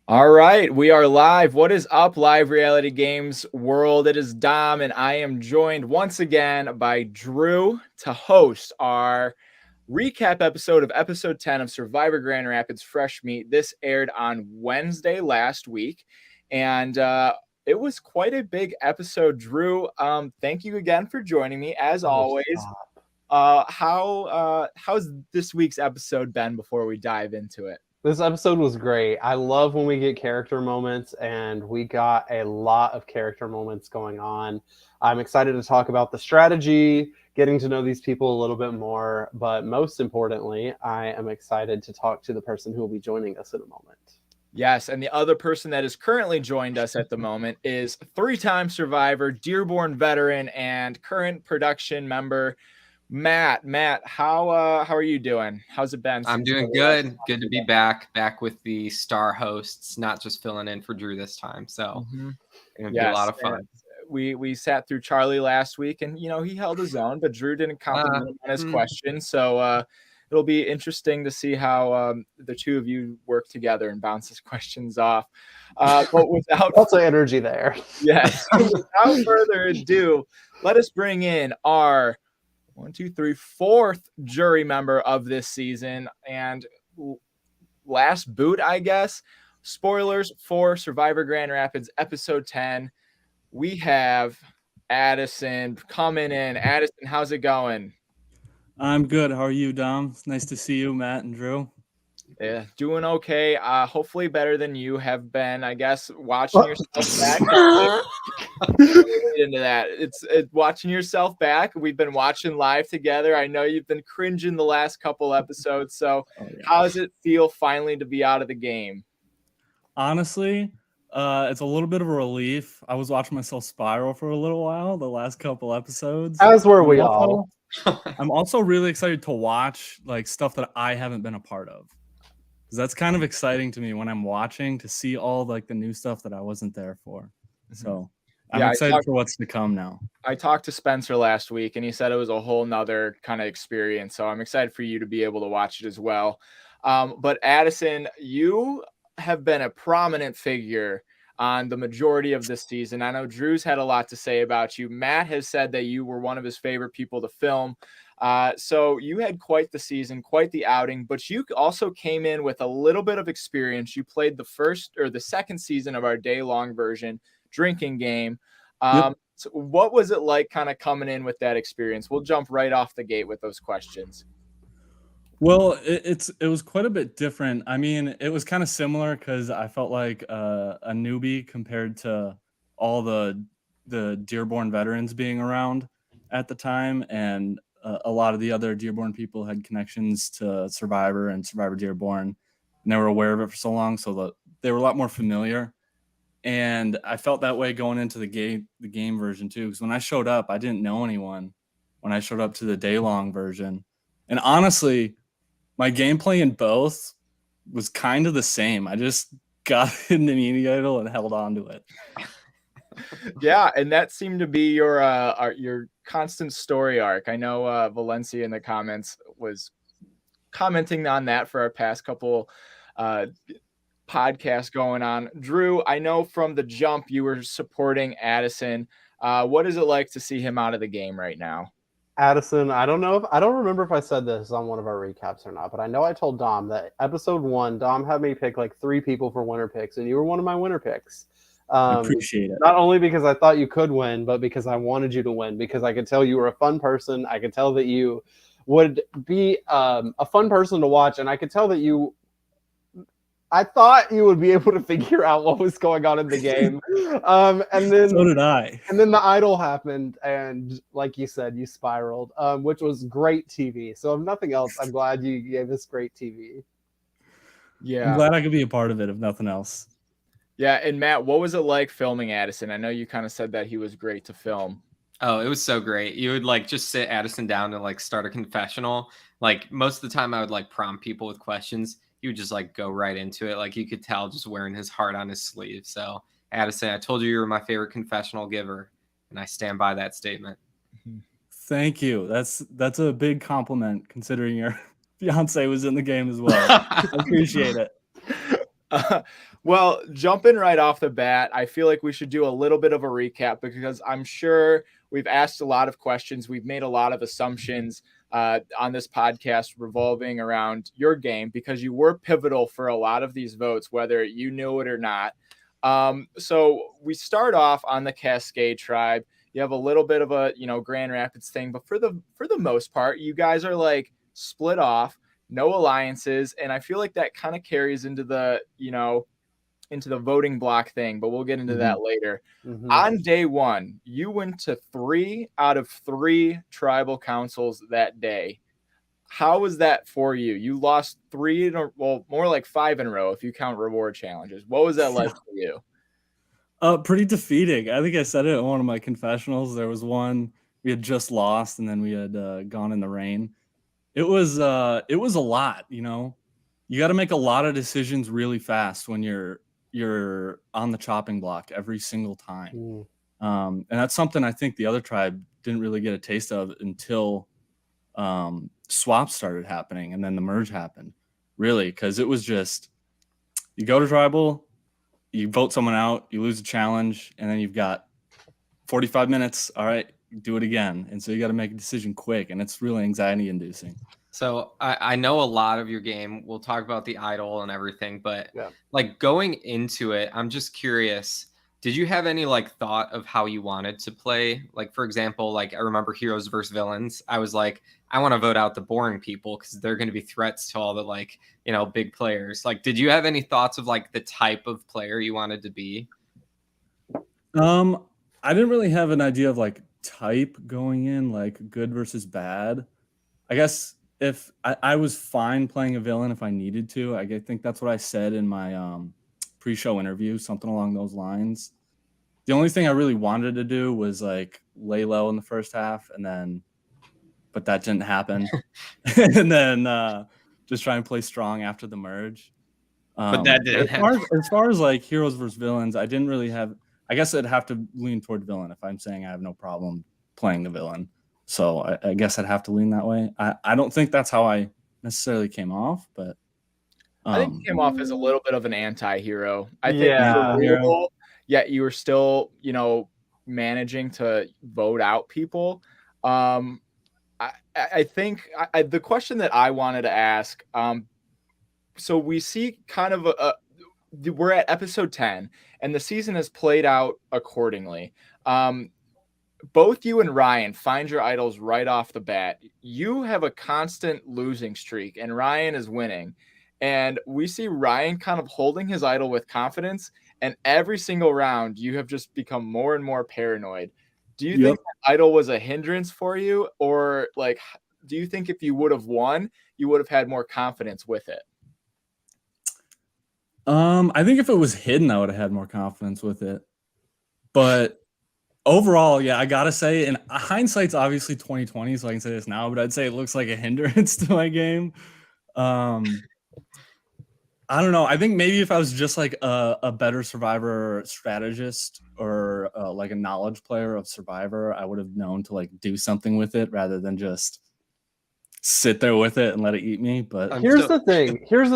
All right, we are live. What is up, live reality games world? It is Dom, and I am joined once again by Drew to host our recap episode of episode 10 of Survivor Grand Rapids Fresh Meat. This aired on Wednesday last week, and it was quite a big episode. Drew, thank you again for joining me, as always. How's this week's episode been before we dive into it? This episode was great. I love when we get character moments, and we got a lot of character moments going on. I'm excited to talk about the strategy, getting to know these people a little bit more, but most importantly, I am excited to talk to the person who will be joining us in a moment. Yes, and the other person that has currently joined us at the moment is three-time survivor, Dearborn veteran, and current production member, Matt. Matt, how are you doing? How's it been? I'm doing good. Good to be back with the star hosts, not just filling in for Drew this time. So it'll be a lot of fun. We sat through Charlie last week, and he held his own, but Drew didn't compliment on his question. So it'll be interesting to see how the two of you work together and bounce his questions off. But without lots of energy there. Yes. Without further ado, let us bring in our fourth jury member of this season and last boot, I guess. Spoilers for Survivor Grand Rapids episode 10. We have Addison coming in. Addison, how's it going? I'm good. How are you, Dom? It's nice to see you, Matt and Drew. Yeah, doing okay. Hopefully better than you have been, I guess, watching yourself back. Into that. It's watching yourself back. We've been watching live together. I know you've been cringing the last couple episodes. So how does it feel finally to be out of the game? Honestly, it's a little bit of a relief. I was watching myself spiral for a little while, the last couple episodes. As were we all. I'm also really excited to watch like stuff that I haven't been a part of. Because that's kind of exciting to me when I'm watching to see all like the new stuff that I wasn't there for. So I'm excited for what's to come now. I talked to Spencer last week, and he said it was a whole nother kind of experience. So I'm excited for you to be able to watch it as well. But Addison, you have been a prominent figure on the majority of this season. I know Drew's had a lot to say about you. Matt has said that you were one of his favorite people to film. So you had quite the season, quite the outing, but you also came in with a little bit of experience. You played the second season of our day-long version drinking game. So what was it like kind of coming in with that experience? We'll jump right off the gate with those questions. Well, it was quite a bit different. I mean, it was kind of similar because I felt like a newbie compared to all the Dearborn veterans being around at the time, and a lot of the other Dearborn people had connections to Survivor and Survivor Dearborn, and they were aware of it for so long, so they were a lot more familiar. And I felt that way going into the game version too, because when I showed up, I didn't know anyone when I showed up to the day-long version. And honestly, my gameplay in both was kind of the same. I just got in the mini idol and held on to it. Yeah, and that seemed to be your constant story arc. I know Valencia in the comments was commenting on that for our past couple podcasts going on. Drew, I know from the jump you were supporting Addison. What is it like to see him out of the game right now? Addison, I don't remember if I said this on one of our recaps or not, but I know I told Dom that episode 1, Dom had me pick like 3 people for winner picks, and you were one of my winner picks. I appreciate it. Not only because I thought you could win, but because I wanted you to win, because I could tell you were a fun person. I could tell that you would be a fun person to watch, and I could tell that I thought you would be able to figure out what was going on in the game. And then so did I. And then the idol happened, and like you said, you spiraled, which was great TV. So if nothing else, I'm glad you gave us great TV. Yeah. I'm glad I could be a part of it, if nothing else. Yeah, and Matt, what was it like filming Addison? I know you kind of said that he was great to film. Oh, it was so great. You would like just sit Addison down and like start a confessional. Like most of the time I would like prompt people with questions. He would just like go right into it. Like you could tell just wearing his heart on his sleeve. So Addison, I told you were my favorite confessional giver, and I stand by that statement. Thank you. That's a big compliment considering your fiance was in the game as well. I appreciate it. Well, jumping right off the bat, I feel like we should do a little bit of a recap because I'm sure we've asked a lot of questions. We've made a lot of assumptions on this podcast revolving around your game because you were pivotal for a lot of these votes, whether you knew it or not. So we start off on the Cascade Tribe. You have a little bit of a, Grand Rapids thing, but for the most part, you guys are like split off, no alliances, and I feel like that kind of carries into the, into the voting block thing, but we'll get into that later. On day one, you went to 3 out of 3 tribal councils that day. How was that for you? You lost 3 more like 5 in a row if you count reward challenges. What was that like for you? Pretty defeating. I think I said it in one of my confessionals. There was one we had just lost, and then we had gone in the rain. It was a lot, You got to make a lot of decisions really fast when you're on the chopping block every single time. And that's something I think the other tribe didn't really get a taste of until swaps started happening, and then the merge happened, really, because it was just you go to tribal, you vote someone out, you lose a challenge, and then you've got 45 minutes. All right, do it again. And so you got to make a decision quick, and it's really anxiety inducing. So I know a lot of your game. We'll talk about the idol and everything, but like going into it, I'm just curious. Did you have any like thought of how you wanted to play? Like, for example, like I remember heroes versus villains. I was like, I want to vote out the boring people because they're going to be threats to all the like, big players. Like, did you have any thoughts of like the type of player you wanted to be? I didn't really have an idea of like type going in, like good versus bad. I guess if I was fine playing a villain if I needed to. I think that's what I said in my pre-show interview, something along those lines. The only thing I really wanted to do was like lay low in the first half, but that didn't happen. And then just try and play strong after the merge. But that didn't happen. As far as like heroes versus villains, I didn't really have. I guess I'd have to lean toward villain if I'm saying I have no problem playing the villain. So I guess I'd have to lean that way. I don't think that's how I necessarily came off, but I think you came off as a little bit of an anti-hero. I think for real, yet you were still, managing to vote out people. I think the question that I wanted to ask, so we see kind of we're at episode 10 and the season has played out accordingly. Both you and Ryan find your idols right off the bat. You have a constant losing streak and Ryan is winning. And we see Ryan kind of holding his idol with confidence. And every single round, you have just become more and more paranoid. Do you think that idol was a hindrance for you? Or like, do you think if you would have won, you would have had more confidence with it? I think if it was hidden, I would have had more confidence with it. But overall, yeah, I gotta say, and hindsight's obviously 2020, so I can say this now, but I'd say it looks like a hindrance to my game. I don't know. I think maybe if I was just like a better Survivor strategist or like a knowledge player of Survivor, I would have known to like do something with it rather than just sit there with it and let it eat me. But here's the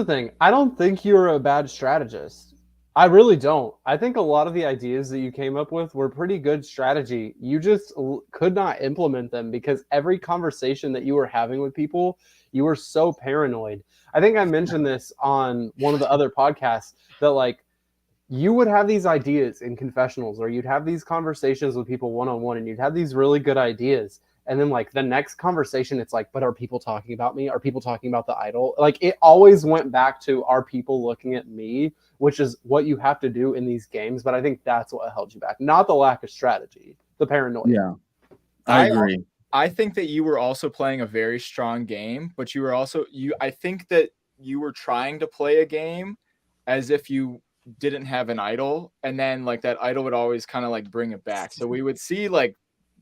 thing. I don't think you're a bad strategist. I really don't. I think a lot of the ideas that you came up with were pretty good strategy. You just could not implement them because every conversation that you were having with people, you were so paranoid. I think I mentioned this on one of the other podcasts that like you would have these ideas in confessionals or you'd have these conversations with people one-on-one and you'd have these really good ideas. And then like the next conversation, it's like, but are people talking about me? Are people talking about the idol? Like it always went back to, are people looking at me? Which is what you have to do in these games. But I think that's what held you back. Not the lack of strategy, the paranoia. Yeah, I agree. I think that you were also playing a very strong game, but you were also I think that you were trying to play a game as if you didn't have an idol, and then like that idol would always kind of like bring it back. So we would see like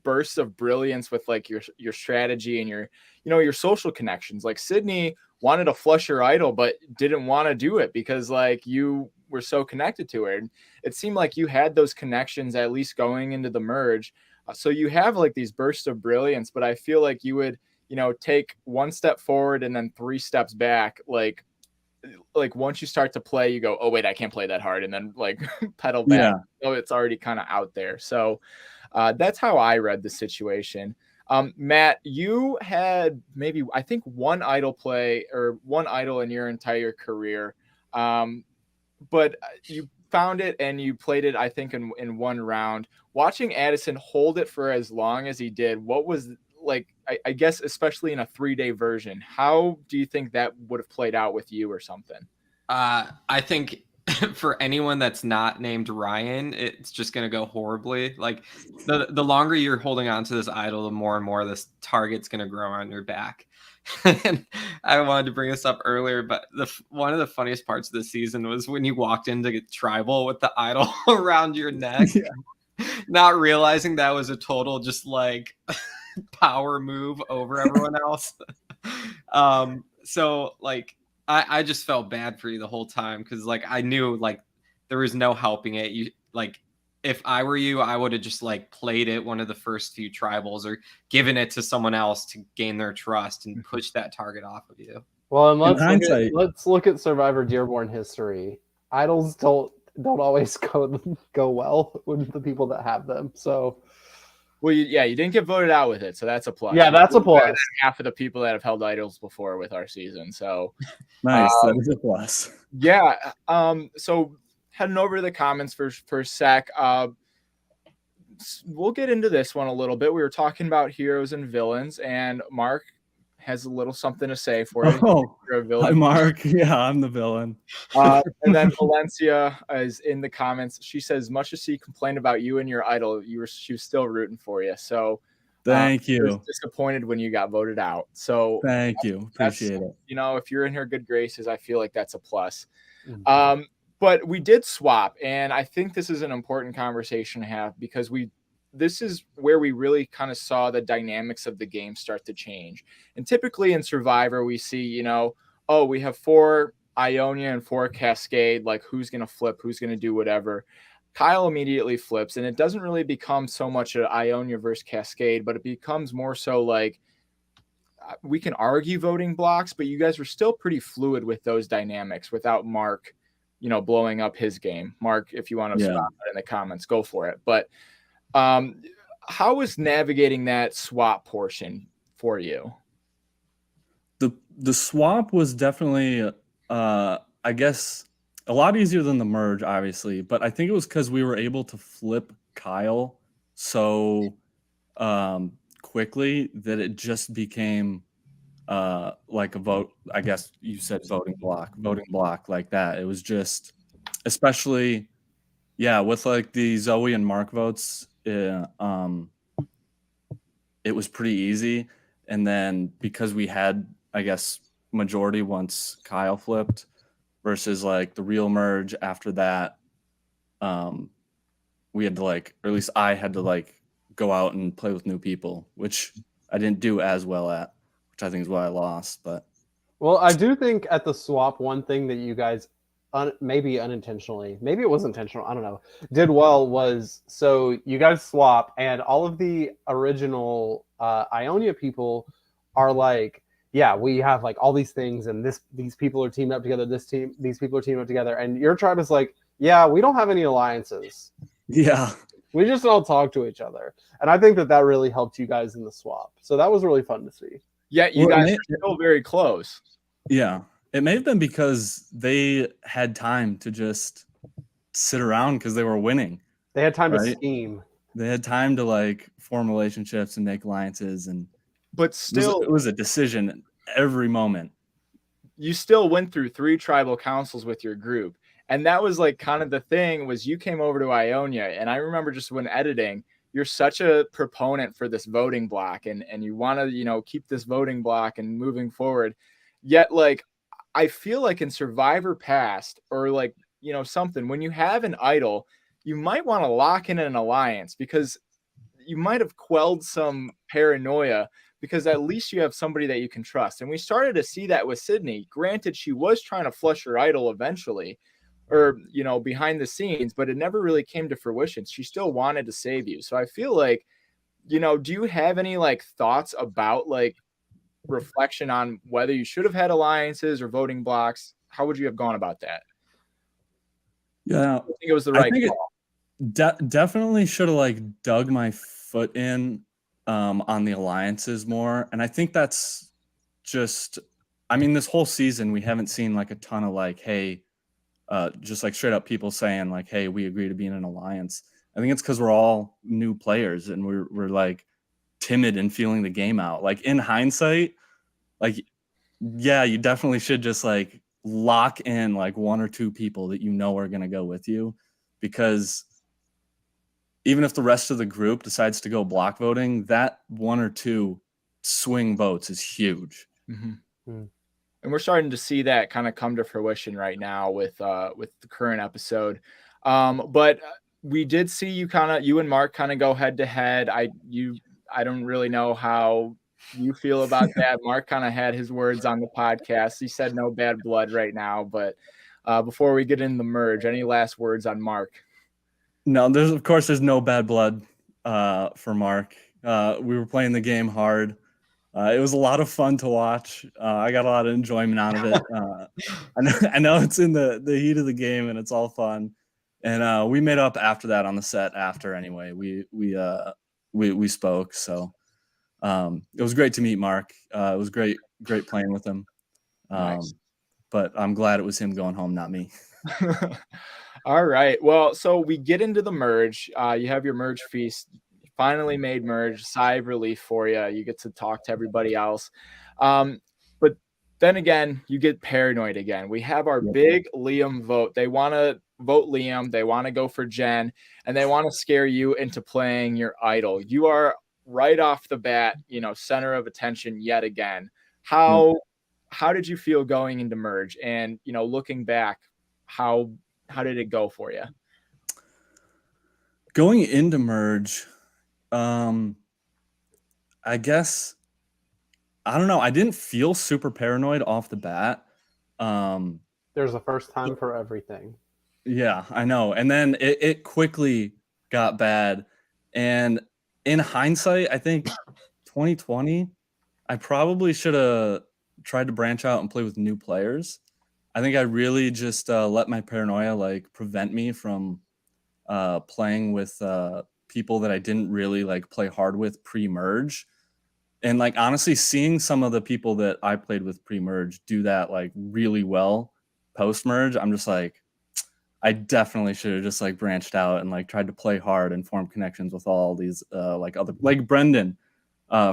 bursts of brilliance with like your strategy and your social connections. Like Sydney wanted to flush your idol, but didn't want to do it because like you were so connected to her. And it seemed like you had those connections at least going into the merge. So you have like these bursts of brilliance, but I feel like you would, take one step forward and then 3 steps back, like like once you start to play, you go, oh wait, I can't play that hard, and then like pedal back. Yeah. So it's already kind of out there. So that's how I read the situation. Matt, you had maybe I think one idle play or one idle in your entire career, but you found it and you played it I think in one round. Watching Addison hold it for as long as he did, what was like? I guess especially in a 3-day version, how do you think that would have played out with you or something? I think for anyone that's not named Ryan, it's just gonna go horribly. Like the longer you're holding on to this idol, the more and more this target's gonna grow on your back. And I wanted to bring this up earlier, but one of the funniest parts of the season was when you walked in to get tribal with the idol around your neck, not realizing that was a total just like power move over everyone else. So like I just felt bad for you the whole time because like I knew like there was no helping it. You like if I were you, I would have just like played it one of the first few tribals or given it to someone else to gain their trust and push that target off of you. Well, and hindsight- let's look at Survivor Dearborn history. Idols don't always go well with the people that have them. So Well, you didn't get voted out with it, so that's a plus. yeah, that's a plus. Half of the people that have held idols before with our season, so Nice. That is a plus. yeah. So heading over to the comments for a sec. We'll get into this one a little bit. We were talking about heroes and villains, and Mark has a little something to say for you. Oh, You're a hi, villain. Mark. Yeah, I'm the villain. And then Valencia is in the comments. She says, much as she complained about you and your idol, she was still rooting for you. So Thank she was you. disappointed when you got voted out. So Thank you. Appreciate it. you know, if you're in her good graces, I feel like that's a plus. Mhm. But we did swap, and I think this is an important conversation to have because this is where we really kind of saw the dynamics of the game start to change. And typically in Survivor, we see, you know, oh, we have 4 Ionia and 4 Cascade, like who's going to flip, who's going to do whatever. Kyle immediately flips, and it doesn't really become so much an Ionia versus Cascade, but it becomes more so like we can argue voting blocks, but you guys were still pretty fluid with those dynamics without Mark, you know, blowing up his game. Mark, if you want to stop that in the comments, go for it. But how was navigating that swap portion for you? The swap was definitely I guess a lot easier than the merge, obviously, but I think it was because we were able to flip Kyle so quickly that it just became like a vote. I guess you said voting block like that. It was just, especially, yeah, with like the Zoe and Mark votes, it was pretty easy. And then because we had, I guess, majority once Kyle flipped versus like the real merge after that, we had to like, or at least I had to like go out and play with new people, which I didn't do as well at, which I think is why I lost. But Well, I do think at the swap, one thing that you guys maybe unintentionally, maybe it was intentional, I don't know, did well was, so you guys swap and all of the original Ionia people are like, yeah, we have like all these things and these people are teamed up together, these people are teamed up together, and your tribe is like, yeah, we don't have any alliances. yeah, We just all talk to each other. And I think that really helped you guys in the swap. So that was really fun to see. Yeah, you guys are still very close. Yeah, it may have been because they had time to just sit around because they were winning. They had time to Right. scheme. They had time to like form relationships and make alliances, and But still, it was a decision every moment. you still went through 3 tribal councils with your group. And that was like kind of the thing was you came over to Ionia. And I remember just when editing, you're such a proponent for this voting block and you want to, you know, keep this voting block and moving forward. Yet, like, I feel like in Survivor Past or like, you know, something, when you have an idol, you might want to lock in an alliance because you might have quelled some paranoia because at least you have somebody that you can trust. And we started to see that with Sydney. Granted, she was trying to flush her idol eventually, or, you know, behind the scenes, but it never really came to fruition. She still wanted to save you. So I feel like, you know, do you have any like thoughts about like reflection on whether you should have had alliances or voting blocks? would you have gone about that? Yeah, I think it was the right think call. it definitely should have like dug my foot in on the alliances more. And I think that's just, I mean, this whole season we haven't seen like a ton of like, hey, just like straight up people saying like, hey, we agree to be in an alliance. I think it's because we're all new players and we're like timid and feeling the game out. Like in hindsight, like, yeah, you definitely should just like lock in like one or two people that you know are going to go with you, because even if the rest of the group decides to go block voting, that one or two swing votes is huge. Mm-hmm. And we're starting to see that kind of come to fruition right now with the current episode. But we did see you and Mark kind of go head to head. I don't really know how you feel about that. Mark kind of had his words on the podcast. He said no bad blood right now. But before we get into the merge, any last words on Mark? No, there's no bad blood for Mark. We were playing the game hard. It was a lot of fun to watch. I got a lot of enjoyment out of it. I know it's in the heat of the game and it's all fun. And we made up after that on the set after anyway. We spoke. So it was great to meet Mark. It was great playing with him. Nice. But I'm glad it was him going home, not me. All right. Well, so we get into the merge. You have your merge feast. Finally made merge. Sigh of relief for you. You get to talk to everybody else. But then again, you get paranoid again. We have our big Liam vote. They want to vote Liam. They want to go for Jen, and they want to scare you into playing your idol. You are right off the bat, center of attention yet again. How did you feel going into merge? And, looking back, how did it go for you? Going into merge, I guess, I don't know. I didn't feel super paranoid off the bat. There's a first time for everything. Yeah, I know. And then it quickly got bad. And in hindsight, I think 2020, I probably should have tried to branch out and play with new players. I think I really just let my paranoia like prevent me from playing with people that I didn't really like play hard with pre-merge. And like honestly, seeing some of the people that I played with pre-merge do that like really well post-merge, I'm just like, I definitely should have just like branched out and like tried to play hard and form connections with all these like other, like Brendan,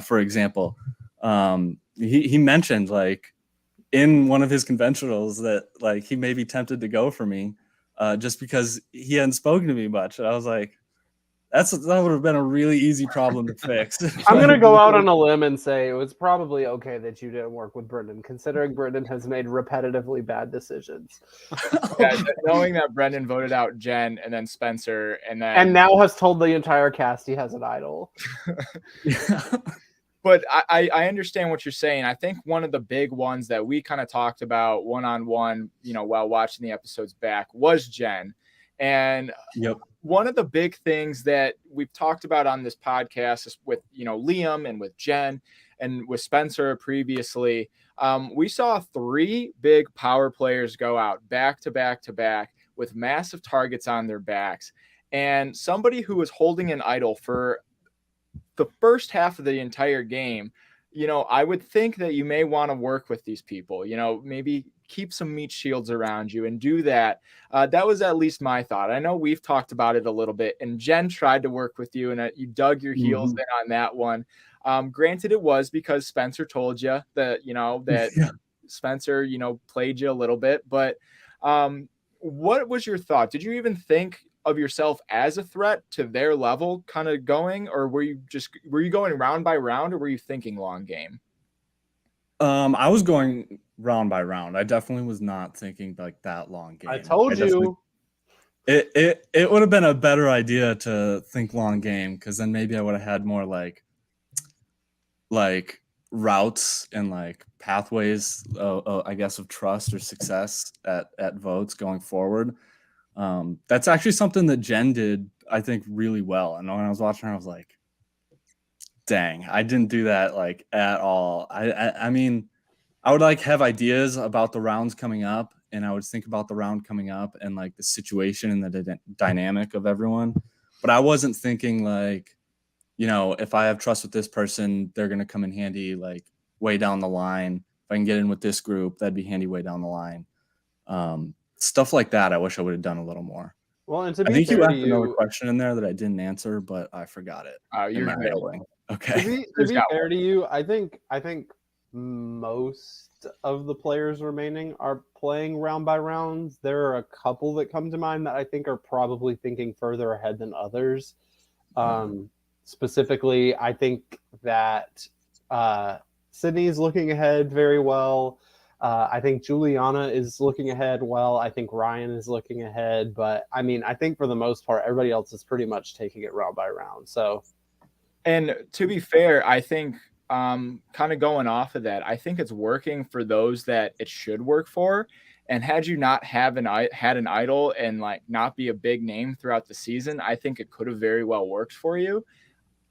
for example. He mentioned like in one of his conventionals that like he may be tempted to go for me just because he hadn't spoken to me much. And I was like, that would have been a really easy problem to fix. I'm going to go out on a limb and say it was probably okay that you didn't work with Brendan, considering Brendan has made repetitively bad decisions. Yeah, knowing that Brendan voted out Jen and then Spencer and now has told the entire cast he has an idol. But I understand what you're saying. I think one of the big ones that we kind of talked about one-on-one, while watching the episodes back was Jen. And one of the big things that we've talked about on this podcast is with, Liam and with Jen and with Spencer previously, we saw 3 big power players go out back to back to back with massive targets on their backs. And somebody who was holding an idol for the first half of the entire game, I would think that you may want to work with these people, maybe keep some meat shields around you and do that. That was at least my thought. I know we've talked about it a little bit, and Jen tried to work with you and you dug your heels in on that one. Granted, it was because Spencer told you that, Spencer, played you a little bit, but what was your thought? Did you even think of yourself as a threat to their level kind of going, or were you going round by round, or were you thinking long game? I was going round by round. I definitely was not thinking like that long game. I told you. It would have been a better idea to think long game, because then maybe I would have had more like routes and like pathways, I guess, of trust or success at votes going forward. That's actually something that Jen did, I think, really well. And when I was watching her, I was like, dang, I didn't do that like at all. I mean, I would like have ideas about the rounds coming up and I would think about the round coming up and like the situation and the dynamic of everyone. But I wasn't thinking like, you know, if I have trust with this person, they're going to come in handy like way down the line. If I can get in with this group, that'd be handy way down the line. Stuff like that, I wish I would have done a little more. Well, and to I be think fair you to asked another you, question in there that I didn't answer, but I forgot it. You're in my good. rambling. Okay. to be fair to you, I think most of the players remaining are playing round by round. There are a couple that come to mind that I think are probably thinking further ahead than others. Specifically, I think that Sydney's looking ahead very well. I think Juliana is looking ahead well. I think Ryan is looking ahead. But I mean, I think for the most part, everybody else is pretty much taking it round by round. So, and to be fair, I think kind of going off of that, I think it's working for those that it should work for. And had you not had an idol and like not be a big name throughout the season, I think it could have very well worked for you.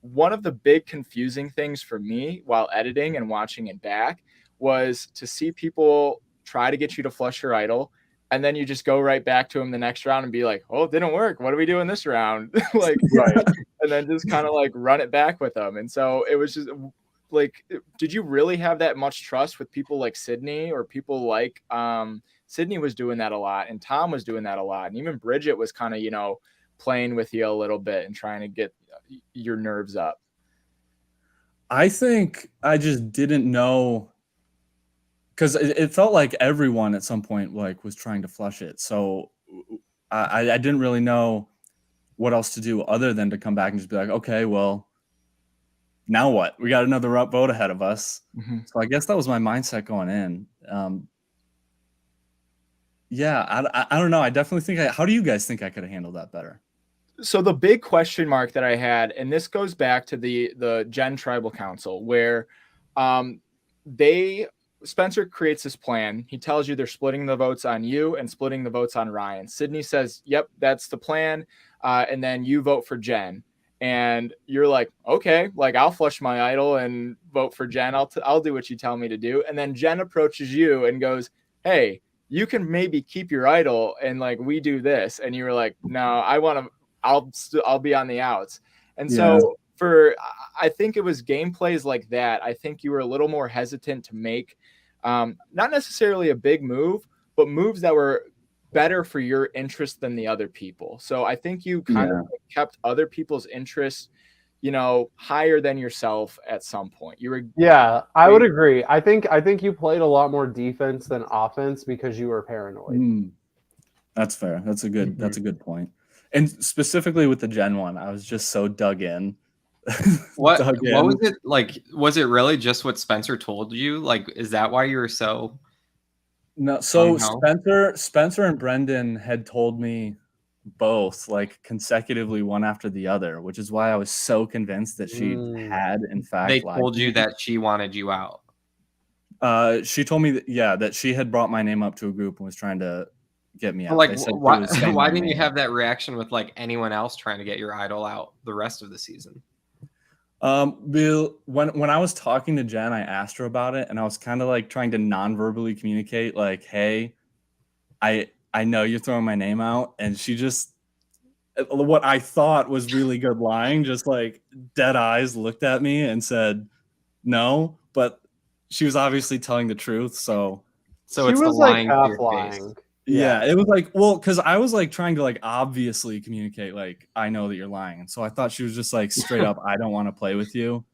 One of the big confusing things for me while editing and watching it back was to see people try to get you to flush your idol, and then you just go right back to them the next round and be like, oh, it didn't work. What are we doing this round? Like, right. And then just kind of like run it back with them. And so it was just like, did you really have that much trust with people like Sydney, or people like Sydney was doing that a lot, and Tom was doing that a lot, and even Bridget was kind of, you know, playing with you a little bit and trying to get your nerves up? I think I just didn't know, because it felt like everyone at some point like was trying to flush it. So I didn't really know what else to do other than to come back and just be like, okay, well, now what? We got another vote ahead of us. Mm-hmm. So I guess that was my mindset going in. I don't know. I definitely think how do you guys think I could have handled that better? So the big question mark that I had, and this goes back to the Gen Tribal Council, where Spencer creates this plan. He tells you they're splitting the votes on you and splitting the votes on Ryan. Sydney says, yep, that's the plan. And then you vote for Jen. And you're like, okay, like I'll flush my idol and vote for Jen. I'll do what you tell me to do. And then Jen approaches you and goes, hey, you can maybe keep your idol and like we do this. And you were like, no, I'll be on the outs. And so I think it was gameplays like that. I think you were a little more hesitant to make not necessarily a big move, but moves that were better for your interest than the other people. So I think you kind of kept other people's interests, you know, higher than yourself at some point. I would agree. I think you played a lot more defense than offense because you were paranoid. That's fair. That's a good point. And specifically with the Gen one, I was just so dug in. What was it like? Was it really just what Spencer told you? Like, is that why you were so? No, so Spencer and Brendan had told me both like consecutively, one after the other, which is why I was so convinced that she had in fact. They told you that she wanted you out. She told me that she had brought my name up to a group and was trying to get me out. Like, why didn't you have that reaction with like anyone else trying to get your idol out the rest of the season? Bill, when I was talking to Jen, I asked her about it, and I was kind of like trying to non-verbally communicate, like, "Hey, I know you're throwing my name out," and she just, what I thought was really good lying, just like dead eyes looked at me and said, "No," but she was obviously telling the truth, so she was like half lying. Yeah, it was like, well, because I was like trying to like obviously communicate, like, I know that you're lying. And so I thought she was just like straight up, I don't want to play with you.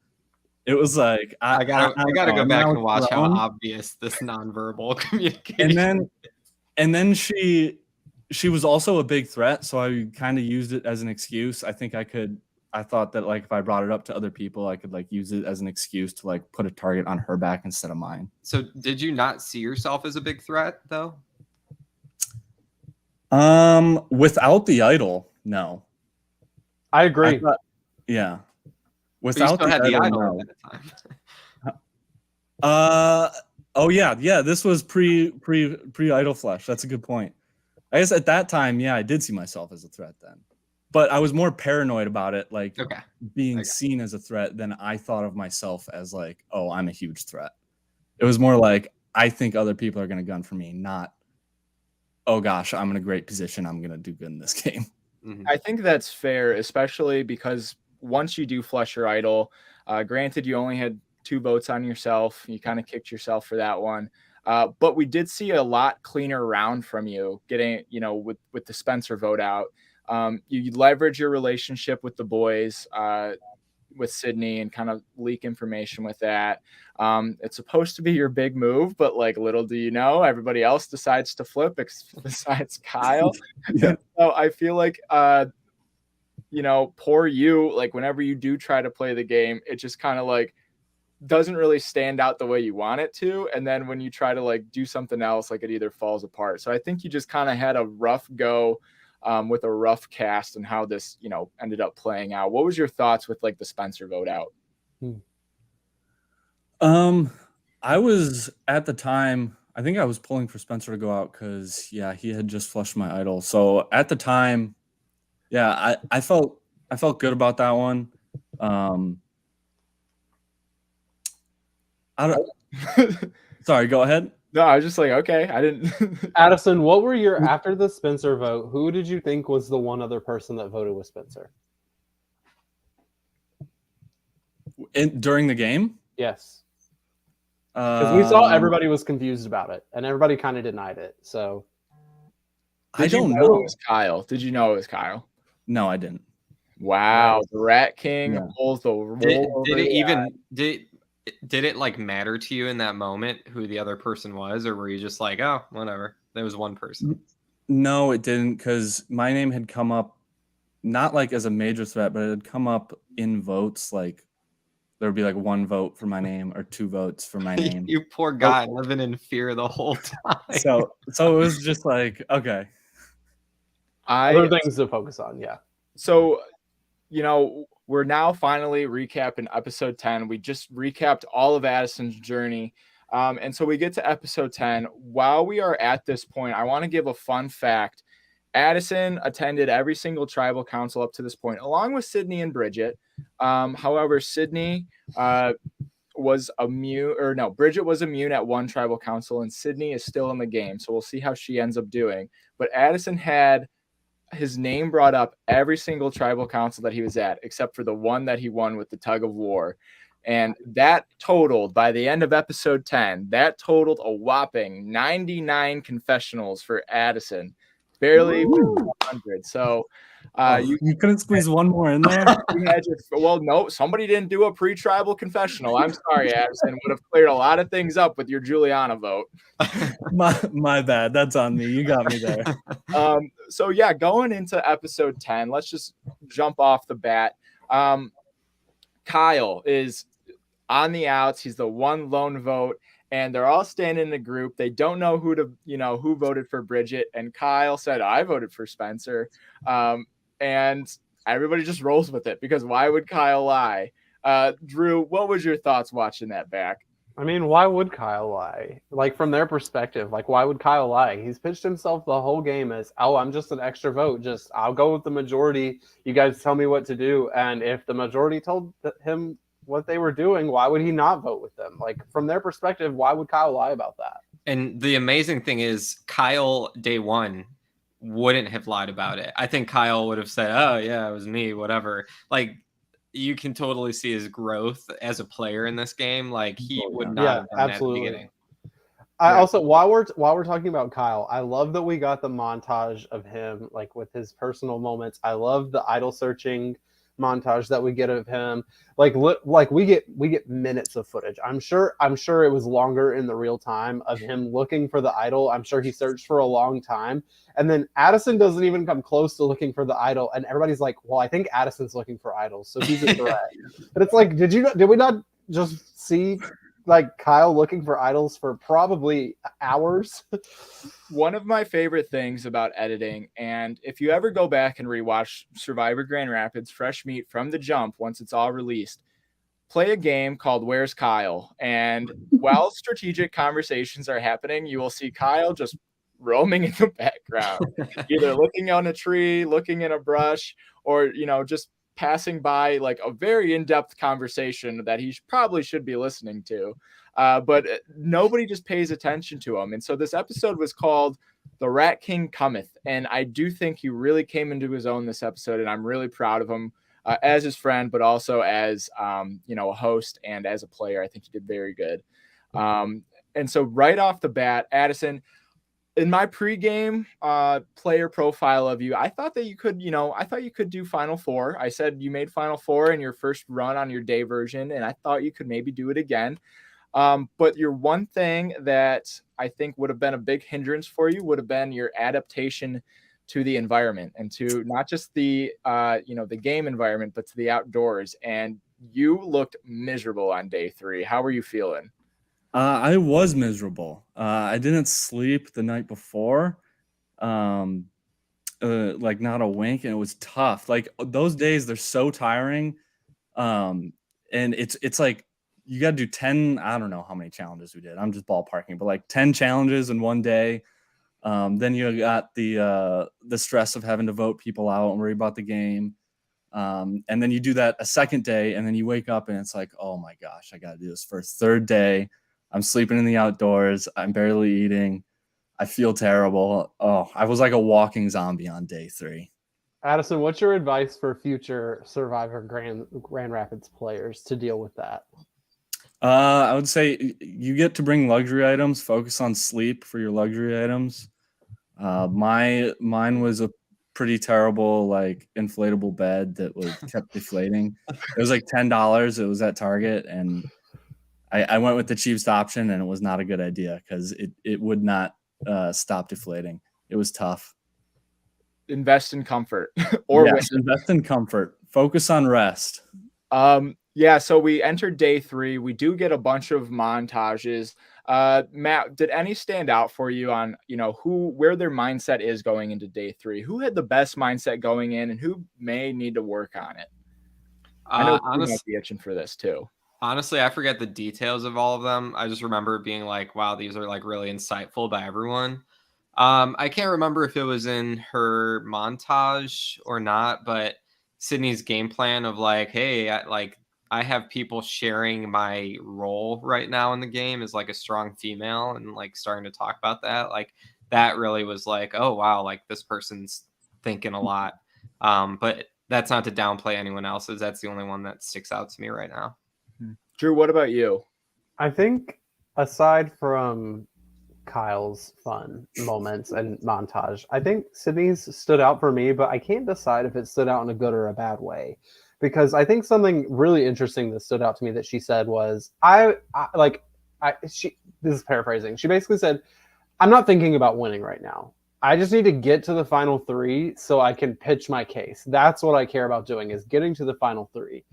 It was like, I gotta go back and watch how obvious this nonverbal communication. And then she was also a big threat. So I kind of used it as an excuse. I thought that like if I brought it up to other people, I could like use it as an excuse to like put a target on her back instead of mine. So did you not see yourself as a big threat though? Without the idol, no. I agree. Without the idol at the time. Oh yeah. This was pre idol flush. That's a good point. I guess at that time, I did see myself as a threat then, but I was more paranoid about it, like being seen as a threat than I thought of myself as like, oh, I'm a huge threat. It was more like I think other people are going to gun for me, not oh gosh, I'm in a great position. I'm going to do good in this game. Mhm. I think that's fair, especially because once you do flush your idol, granted you only had 2 votes on yourself. You kind of kicked yourself for that one. But we did see a lot cleaner round from you getting, with the Spencer vote out. You leverage your relationship with the boys, with Sydney, and kind of leak information with that. It's supposed to be your big move, but like little do you know, everybody else decides to flip besides Kyle. Yeah. And so I feel like, poor you, like whenever you do try to play the game, it just kind of like doesn't really stand out the way you want it to. And then when you try to like do something else, like it either falls apart. So I think you just kind of had a rough go with a rough cast and how this, ended up playing out. What was your thoughts with like the Spencer vote out? I was at the time, I think I was pulling for Spencer to go out because he had just flushed my idol. So at the time, I felt good about that one. I don't sorry, go ahead. No, I was just like, okay, I didn't. Addison, what were your after the Spencer vote? Who did you think was the one other person that voted with Spencer? During the game? Yes, because we Um, saw everybody was confused about it, and everybody kind of denied it. So I Did you don't know know. it was Kyle? Did you know it was Kyle? No, I didn't. Wow, the Rat King Yeah. pulls the wool Did over it the even did it like matter to you in that moment who the other person was, or were you just like, oh, whatever? There was one person. No, it didn't, because my name had come up not like as a major threat, but it had come up in votes. Like there would be like 1 vote for my name or 2 votes for my name. You poor guy living in fear the whole time. So it was just like, okay. other things to focus on. Yeah. So, we're now finally recapping episode 10. We just recapped all of Addison's journey. And so we get to episode 10. While we are at this point, I want to give a fun fact. Addison attended every single tribal council up to this point, along with Sydney and Bridget. However, Sydney was immune, or no, Bridget was immune at one tribal council, and Sydney is still in the game. So we'll see how she ends up doing. But Addison had his name brought up every single tribal council that he was at, except for the one that he won with the tug of war. And that totaled, by the end of episode 10, that totaled a whopping 99 confessionals for Addison. Barely 100. So you couldn't squeeze one more in there? no, somebody didn't do a pre-tribal confessional. I'm sorry, Addison. Would have cleared a lot of things up with your Juliana vote. My bad. That's on me. You got me there. So going into episode 10, let's just jump off the bat. Kyle is on the outs. He's the one lone vote, and they're all standing in a group. They don't know who voted for Bridget. And Kyle said, I voted for Spencer. And everybody just rolls with it, because why would Kyle lie? Drew, what was your thoughts watching that back? I mean, why would Kyle lie? Like, from their perspective, like, why would Kyle lie? He's pitched himself the whole game as, oh, I'm just an extra vote. I'll go with the majority. You guys tell me what to do. And if the majority told him what they were doing, why would he not vote with them? Like, from their perspective, why would Kyle lie about that? And the amazing thing is, Kyle, day one, wouldn't have lied about it. I think Kyle would have said, oh, yeah, it was me, whatever. Like, you can totally see his growth as a player in this game. Like, he would not have done that at the beginning. I also, while we're talking about Kyle, I love that we got the montage of him, like, with his personal moments. I love the idol searching montage that we get of him. Like we get minutes of footage. I'm sure it was longer in the real time of him looking for the idol. I'm sure he searched for a long time. And then Addison doesn't even come close to looking for the idol. And everybody's like, well, I think Addison's looking for idols, so he's a threat. But it's like, did we not just see like Kyle looking for idols for probably hours? One of my favorite things about editing, and if you ever go back and rewatch Survivor Grand Rapids Fresh Meat from the jump, once it's all released, play a game called Where's Kyle? And while strategic conversations are happening, you will see Kyle just roaming in the background, either looking on a tree, looking in a brush, or, just passing by like a very in-depth conversation that he probably should be listening to. But nobody just pays attention to him. And so this episode was called The Rat King cometh. And I do think he really came into his own this episode, and I'm really proud of him as his friend, but also as, a host and as a player. I think he did very good. And so right off the bat, Addison, in my pregame player profile of you, I thought that you could, I thought you could do Final Four. I said you made Final Four in your first run on your day version, and I thought you could maybe do it again. But your one thing that I think would have been a big hindrance for you would have been your adaptation to the environment, and to not just the the game environment, but to the outdoors. And you looked miserable on day 3. How were you feeling? I was miserable. I didn't sleep the night before, like not a wink, and it was tough. Like those days, they're so tiring, and it's like you got to do 10. I don't know how many challenges we did. I'm just ballparking, but like 10 challenges in one day. Then you got the stress of having to vote people out and worry about the game. And then you do that a second day, and then you wake up and it's like, oh my gosh, I got to do this for a third day. I'm sleeping in the outdoors. I'm barely eating. I feel terrible. Oh, I was like a walking zombie on day 3. Addison, what's your advice for future Survivor Grand Rapids players to deal with that? I would say you get to bring luxury items. Focus on sleep for your luxury items. Mine was a pretty terrible like inflatable bed that was kept deflating. It was like $10. It was at Target, and I went with the cheapest option, and it was not a good idea because it would not stop deflating. It was tough. Invest in comfort. Or yes, invest in comfort. Focus on rest. Yeah, so we entered day 3. We do get a bunch of montages. Matt, did any stand out for you on, where their mindset is going into day 3? Who had the best mindset going in, and who may need to work on it? I know you might be itching for this too. Honestly, I forget the details of all of them. I just remember being like, wow, these are like really insightful by everyone. I can't remember if it was in her montage or not, but Sydney's game plan of like, hey, I have people sharing my role right now in the game as like a strong female, and like starting to talk about that. Like that really was like, oh wow, like this person's thinking a lot. But that's not to downplay anyone else's. That's the only one that sticks out to me right now. Drew, what about you? I think aside from Kyle's fun moments and montage, I think Sydney's stood out for me, but I can't decide if it stood out in a good or a bad way. Because I think something really interesting that stood out to me that she said was, this is paraphrasing. She basically said, I'm not thinking about winning right now. I just need to get to the final 3 so I can pitch my case. That's what I care about doing, is getting to the final 3.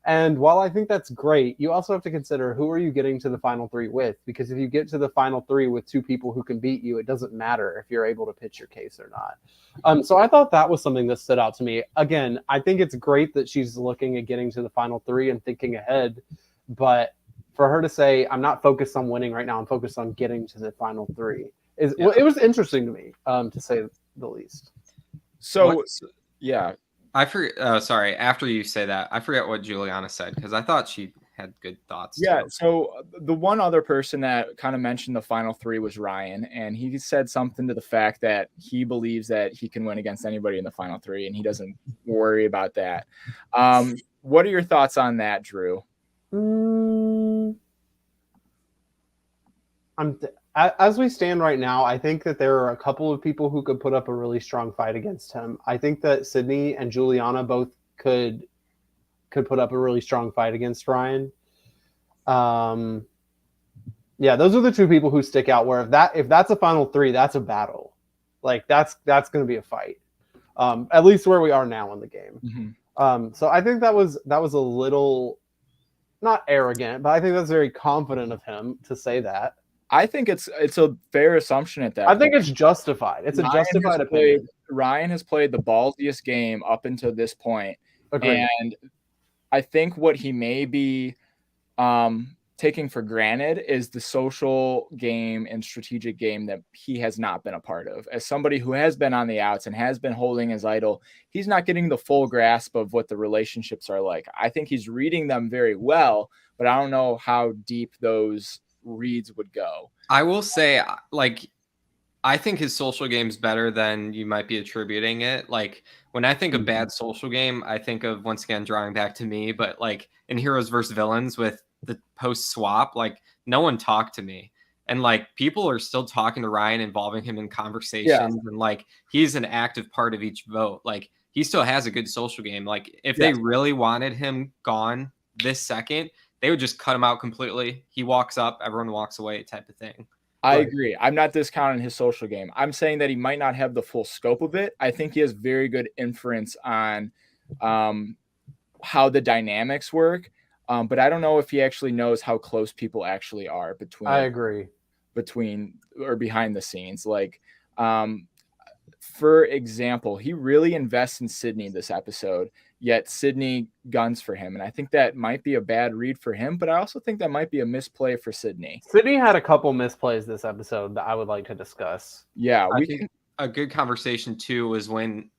And while I think that's great, you also have to consider, who are you getting to the final 3 with? Because if you get to the final 3 with 2 people who can beat you, it doesn't matter if you're able to pitch your case or not. So I thought that was something that stood out to me. Again, I think it's great that she's looking at getting to the final 3 and thinking ahead. But for her to say, I'm not focused on winning right now, I'm focused on getting to the final 3, well, it was interesting to me, to say the least. So, yeah. I forget. Sorry. After you say that, I forget what Juliana said, because I thought she had good thoughts. Yeah. Too. So the one other person that kind of mentioned the final 3 was Ryan, and he said something to the fact that he believes that he can win against anybody in the final 3, and he doesn't worry about that. What are your thoughts on that, Drew? As we stand right now, I think that there are a couple of people who could put up a really strong fight against him. I think that Sydney and Juliana both could put up a really strong fight against Ryan. Yeah, those are the 2 people who stick out, where if that's a final 3, that's a battle. Like that's going to be a fight. At least where we are now in the game. Mm-hmm. So I think that was a little, not arrogant, but I think that's very confident of him to say that. I think it's a fair assumption at that point. I think it's justified. It's a justified opinion. Ryan has played the ballsiest game up until this point. Agreed. And I think what he may be taking for granted is the social game and strategic game that he has not been a part of. As somebody who has been on the outs and has been holding his idol, he's not getting the full grasp of what the relationships are like. I think he's reading them very well, but I don't know how deep those reads would go. I will say, like, I think his social game's better than you might be attributing it. Like when I think of bad social game, I think of once again drawing back to me, but like in Heroes versus Villains with the post swap, like no one talked to me. And like people are still talking to Ryan, involving him in conversations, and like he's an active part of each vote. Like he still has a good social game. Like if they Yes. really wanted him gone this second, they would just cut him out completely. He walks up, everyone walks away, type of thing. I Right. agree. I'm not discounting his social game. I'm saying that he might not have the full scope of it. I think he has very good inference on how the dynamics work. But I don't know if he actually knows how close people actually are I agree. between or behind the scenes. Like, for example, he really invests in Sydney this episode, yet Sydney guns for him. And I think that might be a bad read for him, but I also think that might be a misplay for Sydney. Sydney had a couple misplays this episode that I would like to discuss. Yeah, I think a good conversation too was when,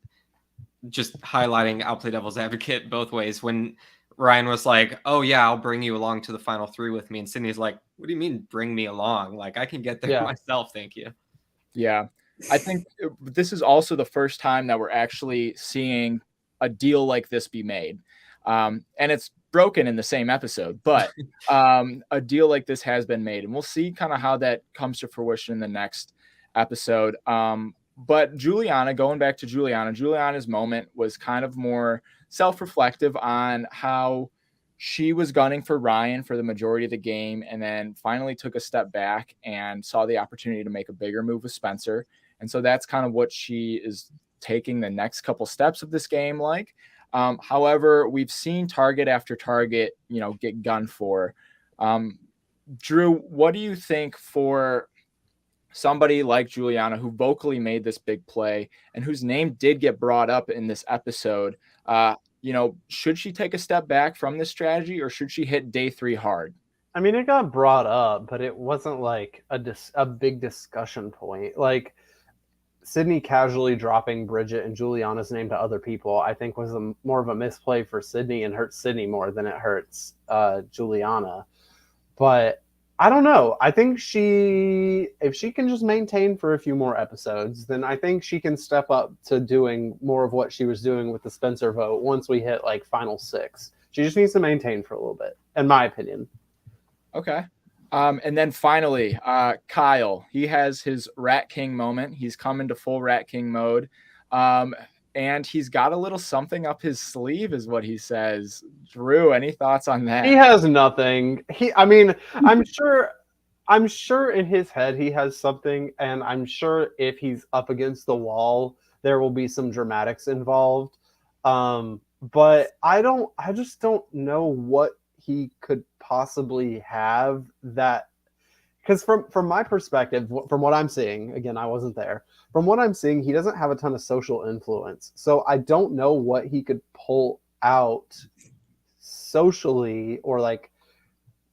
just highlighting, I'll play devil's advocate both ways, when Ryan was like, "Oh yeah, I'll bring you along to the final 3 with me," and Sydney's like, "What do you mean bring me along? Like I can get there myself, thank you." Yeah. I think this is also the first time that we're actually seeing a deal like this be made. And it's broken in the same episode, but a deal like this has been made. And we'll see kind of how that comes to fruition in the next episode. But Juliana, going back to Juliana's moment was kind of more self-reflective on how she was gunning for Ryan for the majority of the game and then finally took a step back and saw the opportunity to make a bigger move with Spencer. And so that's kind of what she is taking the next couple steps of this game like. However, we've seen target after target, get gunned for. Drew, what do you think for somebody like Juliana who vocally made this big play and whose name did get brought up in this episode? Should she take a step back from this strategy or should she hit day 3 hard? I mean, it got brought up, but it wasn't like a big discussion point. Like Sydney casually dropping Bridget and Juliana's name to other people, I think was more of a misplay for Sydney and hurts Sydney more than it hurts Juliana. But I don't know. I think if she can just maintain for a few more episodes, then I think she can step up to doing more of what she was doing with the Spencer vote once we hit like final 6. She just needs to maintain for a little bit, in my opinion. Okay. And then finally, Kyle, he has his Rat King moment. He's come into full Rat King mode. And he's got a little something up his sleeve is what he says. Drew, any thoughts on that? He has nothing. I'm sure in his head he has something, and I'm sure if he's up against the wall, there will be some dramatics involved. But I just don't know what he could possibly have that, because from my perspective, from what I'm seeing, again, I wasn't there. From what I'm seeing, he doesn't have a ton of social influence. So I don't know what he could pull out socially or like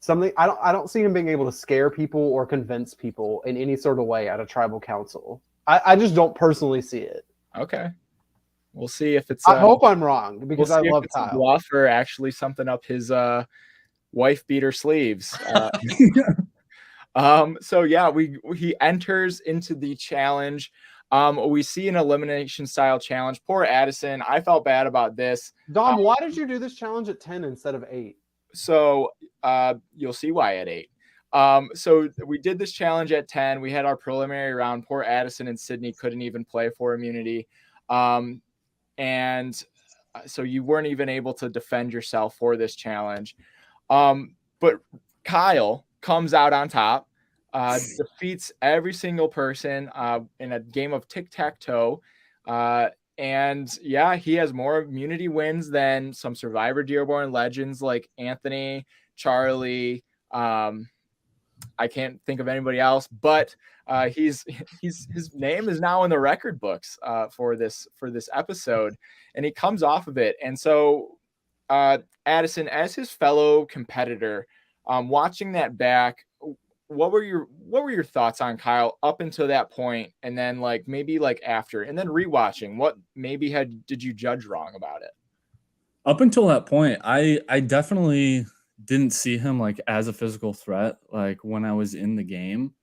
something. I don't see him being able to scare people or convince people in any sort of way at a tribal council. I just don't personally see it. Okay. We'll see if it's I hope I'm wrong because I love Kyle. A bluff or actually something up his wife beater sleeves. So yeah, he enters into the challenge. We see an elimination style challenge. Poor Addison. I felt bad about this. Dom, why did you do this challenge at 10 instead of 8? So you'll see why at 8. So we did this challenge at 10. We had our preliminary round. Poor Addison and Sydney couldn't even play for immunity. And so you weren't even able to defend yourself for this challenge. But Kyle comes out on top, defeats every single person in a game of tic-tac-toe. And yeah, he has more immunity wins than some Survivor Dearborn legends like Anthony, Charlie. I can't think of anybody else, but his name is now in the record books for this episode, and he comes off of it. And so Addison, as his fellow competitor, watching that back, what were your thoughts on Kyle up until that point, and then maybe after, and then rewatching, what maybe did you judge wrong about it? Up until that point, I definitely didn't see him as a physical threat when I was in the game,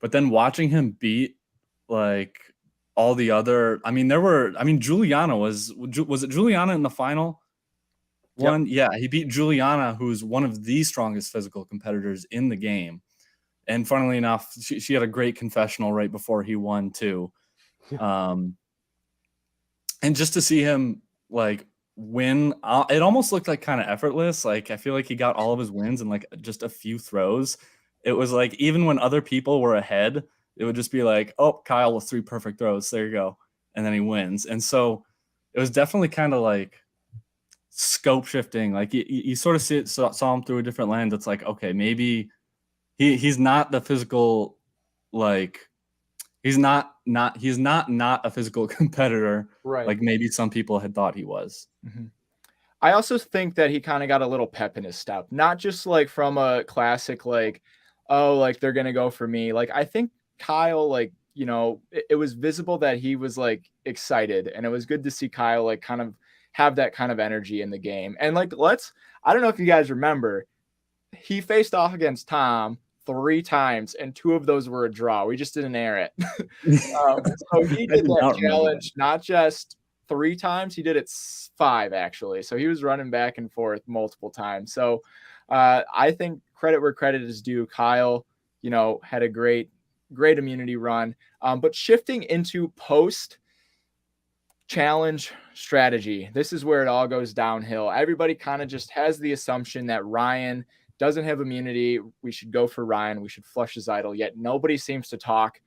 but then watching him beat like all the other, Juliana was it Juliana in the final one? Yeah, he beat Juliana, who's one of the strongest physical competitors in the game. And funnily enough, she had a great confessional right before he won too. And just to see him like win, it almost looked like kind of effortless. Like I feel like he got all of his wins in like just a few throws. It was like even when other people were ahead, it would just be like, oh, Kyle with 3 perfect throws. There you go. And then he wins. And so it was definitely kind of like scope shifting. Like you sort of saw him through a different lens. It's like, okay, maybe he's not the physical, like he's not a physical competitor, Right. like maybe some people had thought he was. I also think that he kind of got a little pep in his step, not just like from a classic, like, oh, like they're going to go for me. Like, I think Kyle, like, you know, it was visible that he was like excited, and it was good to see Kyle like kind of have that kind of energy in the game. And like, I don't know if you guys remember, he faced off against Tom 3 times, and 2 of those were a draw. We just didn't air it. So he did that challenge not just 3 times, he did it 5 actually. So he was running back and forth multiple times. So I think credit where credit is due. Kyle, you know, had a great immunity run. But shifting into post challenge strategy, this is where it all goes downhill. Everybody kind of just has the assumption that Ryan doesn't have immunity. We should go for Ryan. We should flush his idol. Yet nobody seems to talk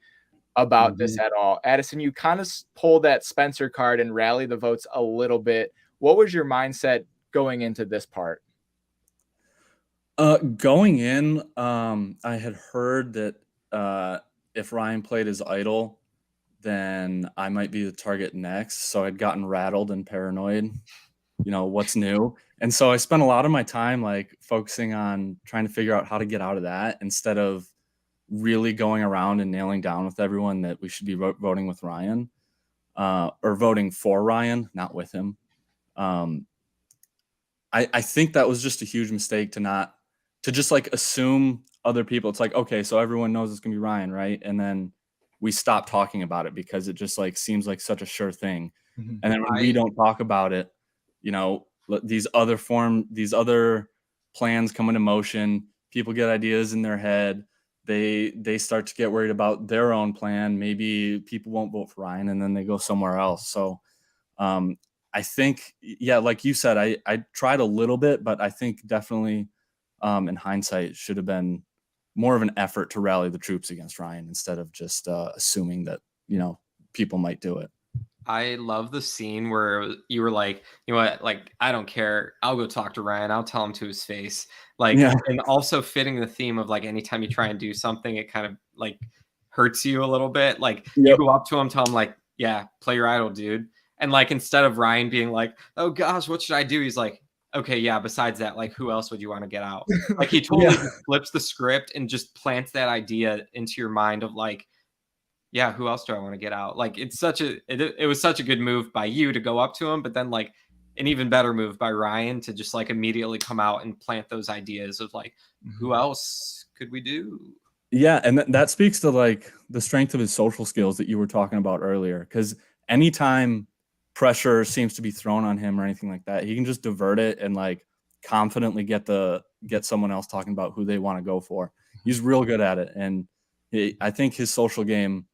about this at all. Addison, you kind of pull that Spencer card and rally the votes a little bit. What was your mindset going into this part? Going in, I had heard that if Ryan played his idol, then I might be the target next. So I'd gotten rattled and paranoid, you know, what's new. And so I spent a lot of my time like focusing on trying to figure out how to get out of that instead of really going around and nailing down with everyone that we should be voting with Ryan, or voting for Ryan, not with him. I think that was just a huge mistake to just like assume other people. It's like, okay, so everyone knows it's gonna be Ryan, right? And then we stop talking about it because it just like seems like such a sure thing. And then when we don't talk about it, you know, these other plans come into motion. People get ideas in their head. They start to get worried about their own plan. Maybe people won't vote for Ryan, and then they go somewhere else. So I think, yeah, like you said, I tried a little bit, but I think definitely in hindsight should have been more of an effort to rally the troops against Ryan instead of just assuming that, you know, people might do it. I love the scene where you were like, you know what, like, I don't care. I'll go talk to Ryan. I'll tell him to his face. Like, and also fitting the theme of like, anytime you try and do something, it kind of like hurts you a little bit. Like you go up to him, tell him like, yeah, play your idol, dude. And like, instead of Ryan being like, oh gosh, what should I do? He's like, okay, yeah, besides that, like, who else would you want to get out? Like he totally flips the script and just plants that idea into your mind of like, yeah, who else do I want to get out? Like it was such a good move by you to go up to him, but then like an even better move by Ryan to just like immediately come out and plant those ideas of like, who else could we do? Yeah, and that speaks to like the strength of his social skills that you were talking about earlier. Because anytime pressure seems to be thrown on him or anything like that, he can just divert it and like confidently get someone else talking about who they want to go for. He's real good at it, and I think his social game,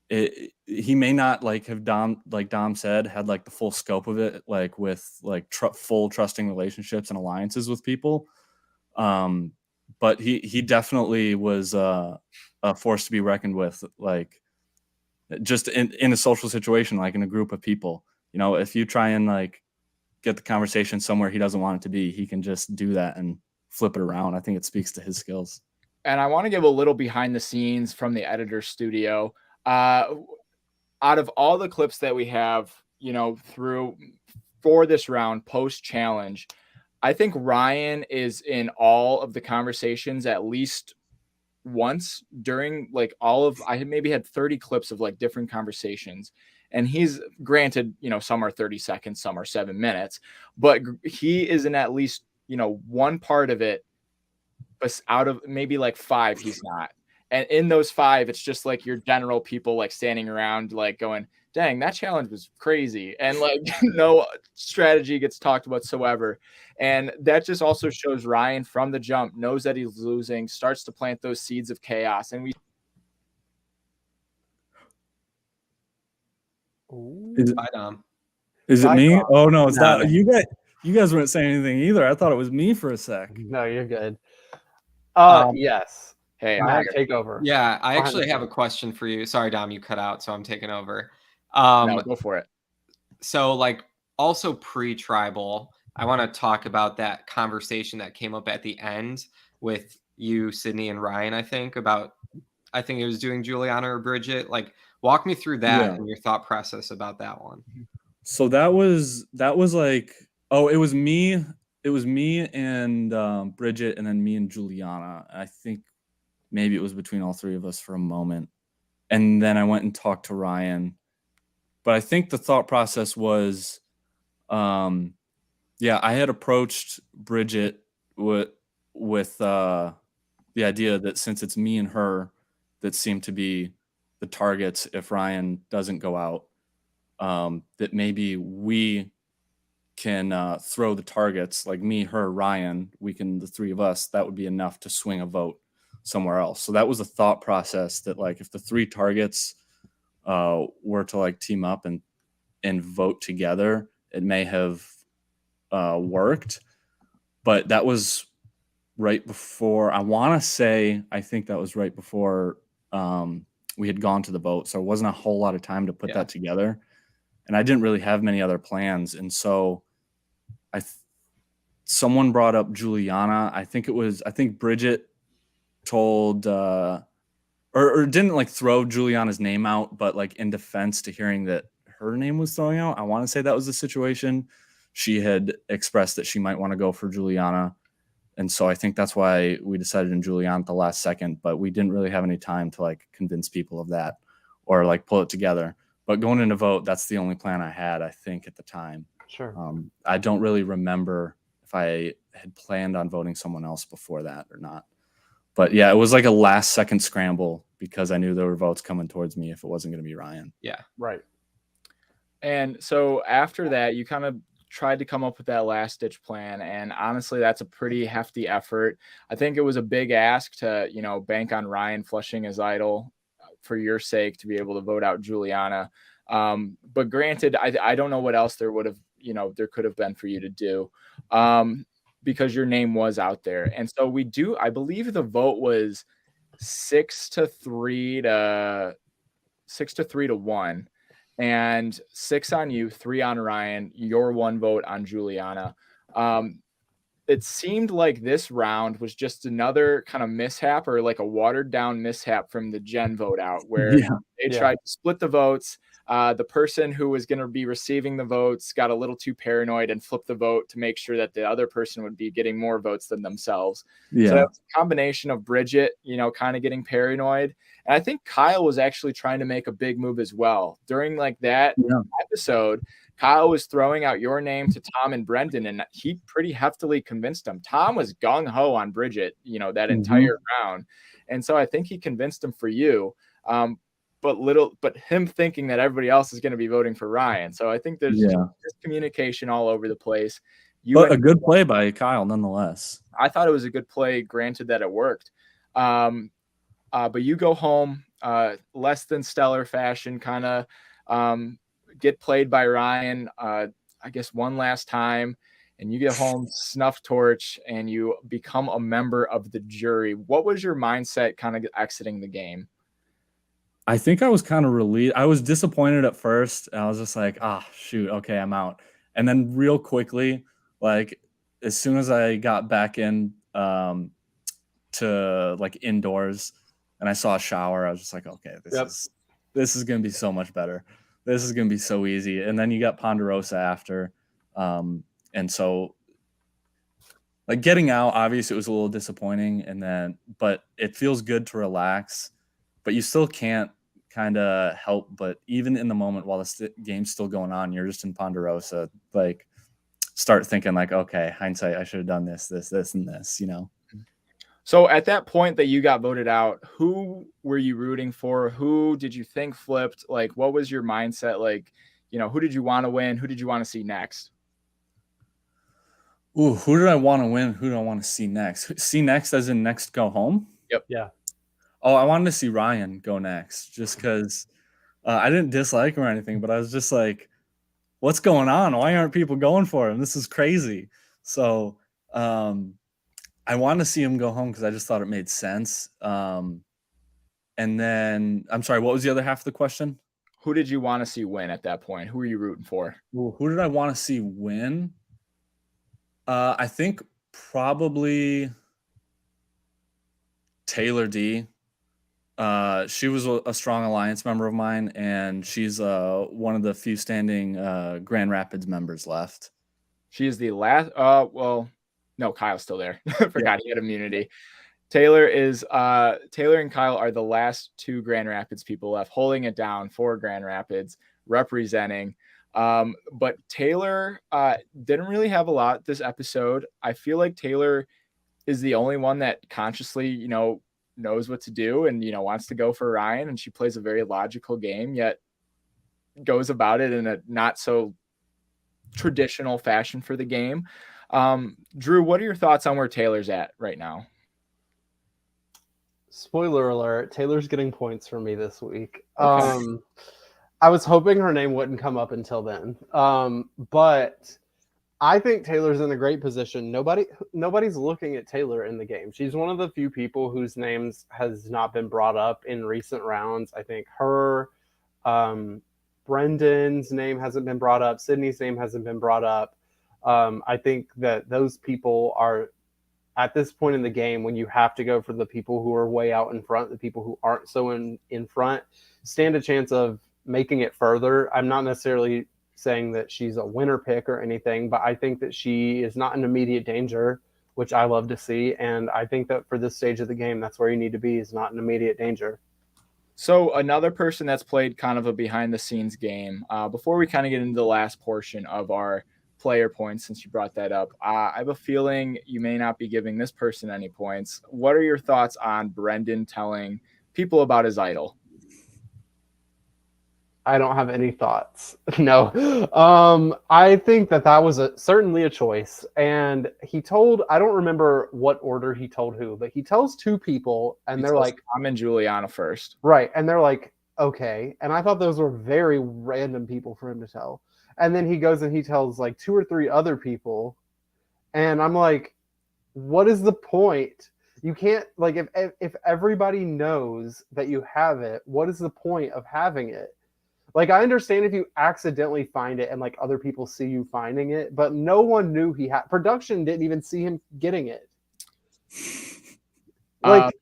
he may not like have Dom said, had like the full scope of it, like with like full trusting relationships and alliances with people. But he definitely was a force to be reckoned with, like just in a social situation, like in a group of people. You know, if you try and like get the conversation somewhere he doesn't want it to be, he can just do that and flip it around. I think it speaks to his skills. And I want to give a little behind the scenes from the editor's studio. Out of all the clips that we have, you know, for this round post challenge, I think Ryan is in all of the conversations at least once during like I maybe had 30 clips of like different conversations, and he's granted, you know, some are 30 seconds, some are 7 minutes, but he is in at least, you know, one part of it, but out of maybe like 5, he's not. And in those 5, it's just like your general people like standing around like going, dang, that challenge was crazy. And like no strategy gets talked whatsoever. And that just also shows Ryan from the jump knows that he's losing, starts to plant those seeds of chaos. And we Bye, Dom. Is it Bye, me? Dom. Oh no, it's No, not. no. You guys weren't saying anything either. I thought it was me for a sec. No, you're good. Yes. hey, I'm Matt, here. take over. Yeah, I Go actually ahead. have a question for you. Sorry, Dom, you cut out, so I'm taking over. No, go for it. So like also pre-tribal, I want to talk about that conversation that came up at the end with you, Sydney, and Ryan, I think it was doing Juliana or Bridget. Like walk me through that Yeah. and your thought process about that one. So that was like, oh, it was me and Bridget, and then me and Juliana. I think maybe it was between all 3 of us for a moment. And then I went and talked to Ryan. But I think the thought process was, yeah, I had approached Bridget with the idea that since it's me and her that seem to be the targets if Ryan doesn't go out, that maybe we can throw the targets, like me, her, Ryan. The 3 of us, that would be enough to swing a vote somewhere else. So that was the thought process, that like if the 3 targets were to like team up and vote together, it may have worked. But that was right before, I think that was right before we had gone to the vote. So it wasn't a whole lot of time to put that together. And I didn't really have many other plans. And so someone brought up Juliana. I think Bridget told, or didn't like throw Juliana's name out, but like in defense to hearing that her name was thrown out, I want to say that was the situation. She had expressed that she might want to go for Juliana. And so I think that's why we decided in Juliana at the last second, but we didn't really have any time to like convince people of that or like pull it together. But going into vote, that's the only plan I had, I think, at the time. Sure. I don't really remember if I had planned on voting someone else before that or not. But yeah, it was like a last second scramble because I knew there were votes coming towards me if it wasn't going to be Ryan. Yeah. Right. And so after that, you kind of tried to come up with that last ditch plan. And honestly, that's a pretty hefty effort. I think it was a big ask to, bank on Ryan flushing his idol for your sake to be able to vote out Juliana. But granted, I don't know what else there would have, there could have been for you to do, because your name was out there. And so I believe the vote was 6-3 to 1. And 6 on you, 3 on Ryan, your 1 vote on Juliana. It seemed like this round was just another kind of mishap, or like a watered down mishap from the Gen vote out, where they tried to split the votes. The person who was going to be receiving the votes got a little too paranoid and flipped the vote to make sure that the other person would be getting more votes than themselves. Yeah. So that was a combination of Bridget, kind of getting paranoid. And I think Kyle was actually trying to make a big move as well. During like that episode, Kyle was throwing out your name to Tom and Brendan, and he pretty heftily convinced them. Tom was gung-ho on Bridget, that entire round. And so I think he convinced him for you. But him thinking that everybody else is going to be voting for Ryan. So I think there's just communication all over the place. But a good play by Kyle nonetheless. I thought it was a good play, granted that it worked. But you go home, less than stellar fashion, kind of get played by Ryan, I guess one last time, and you get home, snuff torch, and you become a member of the jury. What was your mindset kind of exiting the game? I think I was kind of relieved. I was disappointed at first. I was just like, shoot, okay, I'm out. And then real quickly, like as soon as I got back in to like indoors and I saw a shower, I was just like, okay, this is going to be so much better. This is going to be so easy. And then you got Ponderosa after. And so like getting out, obviously it was a little disappointing, but it feels good to relax. But you still can't kind of help but even in the moment while the game's still going on, you're just in Ponderosa, like start thinking like, okay, hindsight, I should have done this, and this, So at that point that you got voted out, who were you rooting for? Who did you think flipped? Like, what was your mindset? Like, who did you want to win? Who did you want to see next? Ooh, who did I want to win? Who do I want to see next? See next as in next go home? Yep. Yeah. Oh, I wanted to see Ryan go next just because I didn't dislike him or anything, but I was just like, what's going on? Why aren't people going for him? This is crazy. So I wanted to see him go home because I just thought it made sense. And then, I'm sorry, what was the other half of the question? Who did you want to see win at that point? Who were you rooting for? Ooh, who did I want to see win? I think probably Taylor D. She was a strong Alliance member of mine, and she's one of the few standing Grand Rapids members left. She is the last. Well, no, Kyle's still there. Forgot he had immunity. Taylor and Kyle are the last two Grand Rapids people left, holding it down for Grand Rapids, representing. But Taylor didn't really have a lot this episode. I feel like Taylor is the only one that consciously, knows what to do and, wants to go for Ryan. And she plays a very logical game, yet goes about it in a not so traditional fashion for the game. Drew, what are your thoughts on where Taylor's at right now? Spoiler alert, Taylor's getting points from me this week. Okay. I was hoping her name wouldn't come up until then. But I think Taylor's in a great position. Nobody's looking at Taylor in the game. She's one of the few people whose names has not been brought up in recent rounds. I think her, Brendan's name hasn't been brought up. Sydney's name hasn't been brought up. I think that those people are at this point in the game when you have to go for the people who are way out in front, the people who aren't so in front, stand a chance of making it further. I'm not necessarily saying that she's a winner pick or anything, but I think that she is not in immediate danger, which I love to see. And I think that for this stage of the game, that's where you need to be, is not in immediate danger. So another person that's played kind of a behind the scenes game, before we kind of get into the last portion of our player points, since you brought that up, I have a feeling you may not be giving this person any points. What are your thoughts on Brendan telling people about his idol? I don't have any thoughts. No. I think that was certainly a choice. And he told, I don't remember what order he told who, but he tells two people and they're like, Tom and Juliana first. Right. And they're like, okay. And I thought those were very random people for him to tell. And then he goes and he tells like two or three other people. And I'm like, what is the point? You can't, like, if everybody knows that you have it, what is the point of having it? Like, I understand if you accidentally find it and like other people see you finding it, but no one knew he had. Production didn't even see him getting it. Like,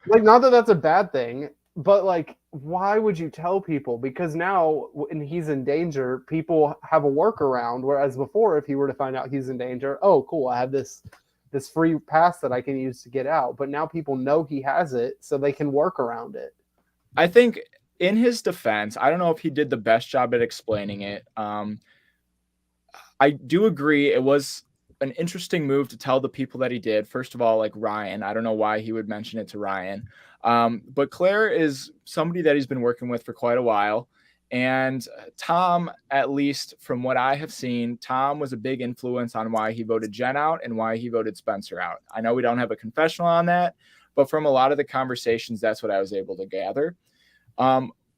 like, not that that's a bad thing, but like, why would you tell people? Because now when he's in danger, people have a workaround. Whereas before, if he were to find out he's in danger, oh, cool, I have this free pass that I can use to get out. But now people know he has it, so they can work around it. I think in his defense, I don't know if he did the best job at explaining it. I do agree it was an interesting move to tell the people that he did. First of all, like Ryan, I don't know why he would mention it to Ryan. But Claire is somebody that he's been working with for quite a while. And Tom, at least from what I have seen, Tom was a big influence on why he voted Jen out and why he voted Spencer out. I know we don't have a confessional on that, but from a lot of the conversations, that's what I was able to gather.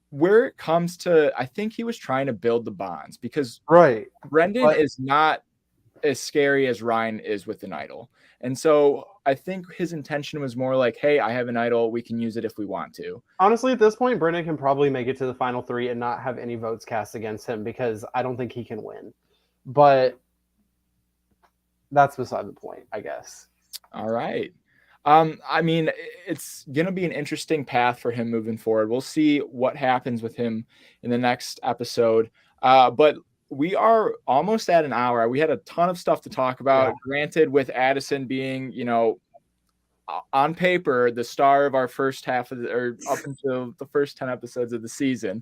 Where it comes to, I think he was trying to build the bonds because right. Brendan is not as scary as Ryan is with an idol. And so I think his intention was more like, hey, I have an idol. We can use it if we want to. Honestly, at this point, Brendan can probably make it to the final three and not have any votes cast against him because I don't think he can win. But that's beside the point, I guess. All right. I mean, it's going to be an interesting path for him moving forward. We'll see what happens with him in the next episode. But we are almost at an hour. We had a ton of stuff to talk about. Yeah. Granted, with Addison being, on paper, the star of our first half of up until the first 10 episodes of the season.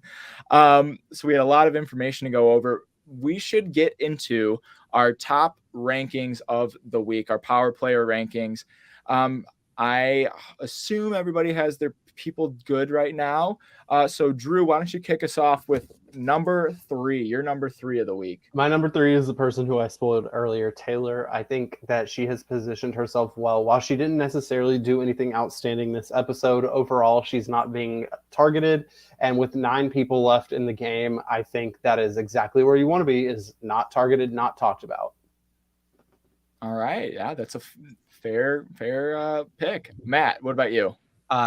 So we had a lot of information to go over. We should get into our top rankings of the week, our power player rankings. I assume everybody has their people good right now. So Drew, why don't you kick us off with number 3? Your number 3 of the week. My number 3 is the person who I spoiled earlier, Taylor. I think that she has positioned herself well. While she didn't necessarily do anything outstanding this episode, overall, she's not being targeted. And with 9 people left in the game, I think that is exactly where you want to be, is not targeted, not talked about. All right. Yeah, that's a fair pick. Matt, what about you?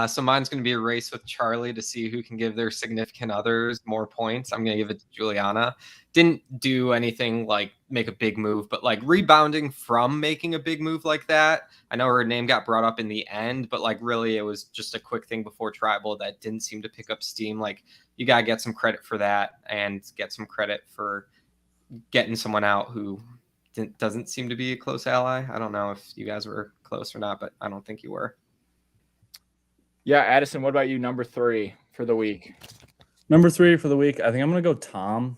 So mine's going to be a race with Charlie to see who can give their significant others more points. I'm going to give it to Juliana. Didn't do anything like make a big move, but like rebounding from making a big move like that. I know her name got brought up in the end, but like really it was just a quick thing before Tribal that didn't seem to pick up steam. Like you got to get some credit for that and get some credit for getting someone out who doesn't seem to be a close ally. I don't know if you guys were close or not, but I don't think you were. Yeah, Addison, what about you? Number 3 for the week. Number 3 for the week, I think I'm gonna go Tom.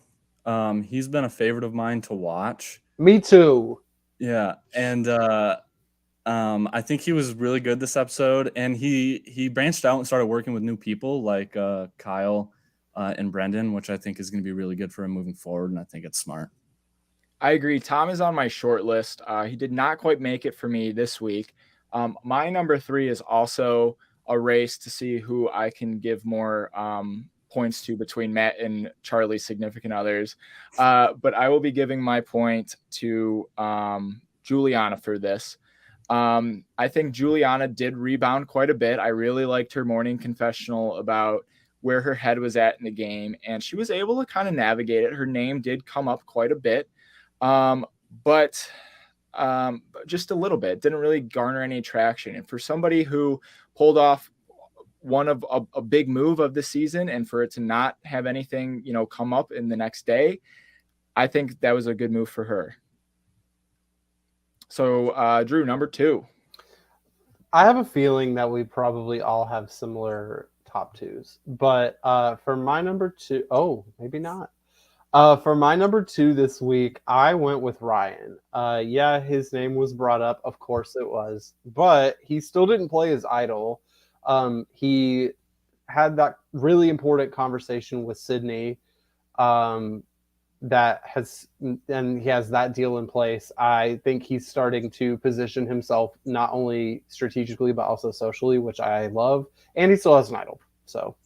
He's been a favorite of mine to watch. Me too. Yeah, and I think he was really good this episode, and he branched out and started working with new people like Kyle and Brendan, which I think is going to be really good for him moving forward, and I think it's smart. I agree. Tom is on my short list. He did not quite make it for me this week. My number 3 is also a race to see who I can give more points to between Matt and Charlie's significant others. But I will be giving my point to Juliana for this. I think Juliana did rebound quite a bit. I really liked her morning confessional about where her head was at in the game, and she was able to kind of navigate it. Her name did come up quite a bit, but just a little bit. Didn't really garner any traction. And for somebody who pulled off one of a big move of the season, and for it to not have anything, come up in the next day, I think that was a good move for her. So, Drew, number 2. I have a feeling that we probably all have similar top 2s, but for my number 2, maybe not. For my number 2 this week, I went with Ryan. Yeah, his name was brought up. Of course it was. But he still didn't play his idol. He had that really important conversation with Sydney and he has that deal in place. I think he's starting to position himself not only strategically, but also socially, which I love. And he still has an idol. So,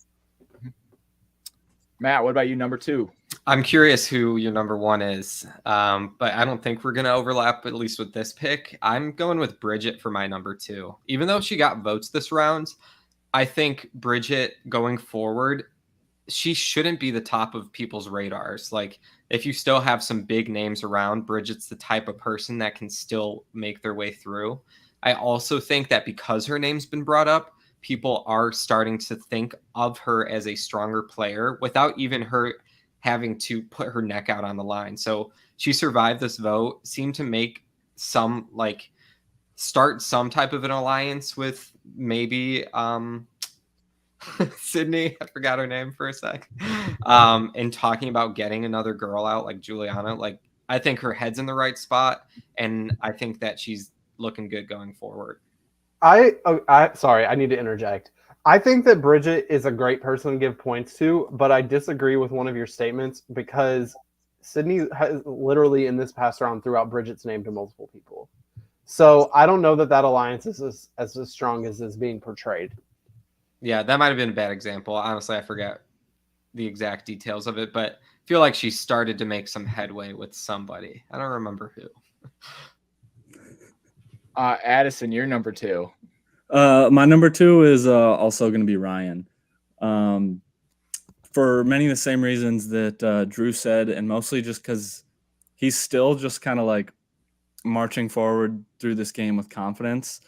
Matt, what about you, number 2? I'm curious who your number 1 is, but I don't think we're going to overlap, at least with this pick. I'm going with Bridget for my number 2. Even though she got votes this round, I think Bridget going forward, she shouldn't be the top of people's radars. Like, if you still have some big names around, Bridget's the type of person that can still make their way through. I also think that because her name's been brought up, people are starting to think of her as a stronger player without even her having to put her neck out on the line. So she survived this vote, seemed to make some, like, start some type of an alliance with maybe Sydney, I forgot her name for a sec, and talking about getting another girl out like Juliana. Like, I think her head's in the right spot, and I think that she's looking good going forward. Sorry, I need to interject. I think that Bridget is a great person to give points to, but I disagree with one of your statements because Sydney has literally in this past round threw out Bridget's name to multiple people. So I don't know that alliance is as strong as is being portrayed. Yeah, that might have been a bad example. Honestly, I forget the exact details of it, but I feel like she started to make some headway with somebody. I don't remember who. Addison, you're number 2. My number 2 is also going to be Ryan. For many of the same reasons that Drew said, and mostly just because he's still just kind of like marching forward through this game with confidence,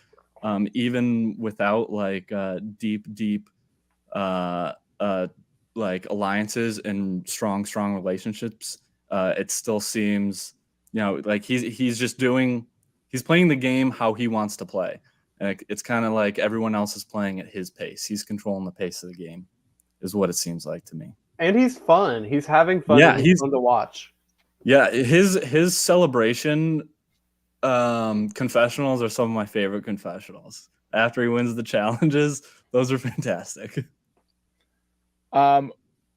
even without like deep like alliances and strong relationships. It still seems, like he's playing the game how he wants to play. And it's kind of like everyone else is playing at his pace. He's controlling the pace of the game, is what it seems like to me. And he's fun. He's having fun. Yeah, he's fun to watch. Yeah, his celebration confessionals are some of my favorite confessionals. after he wins the challenges. Those are fantastic.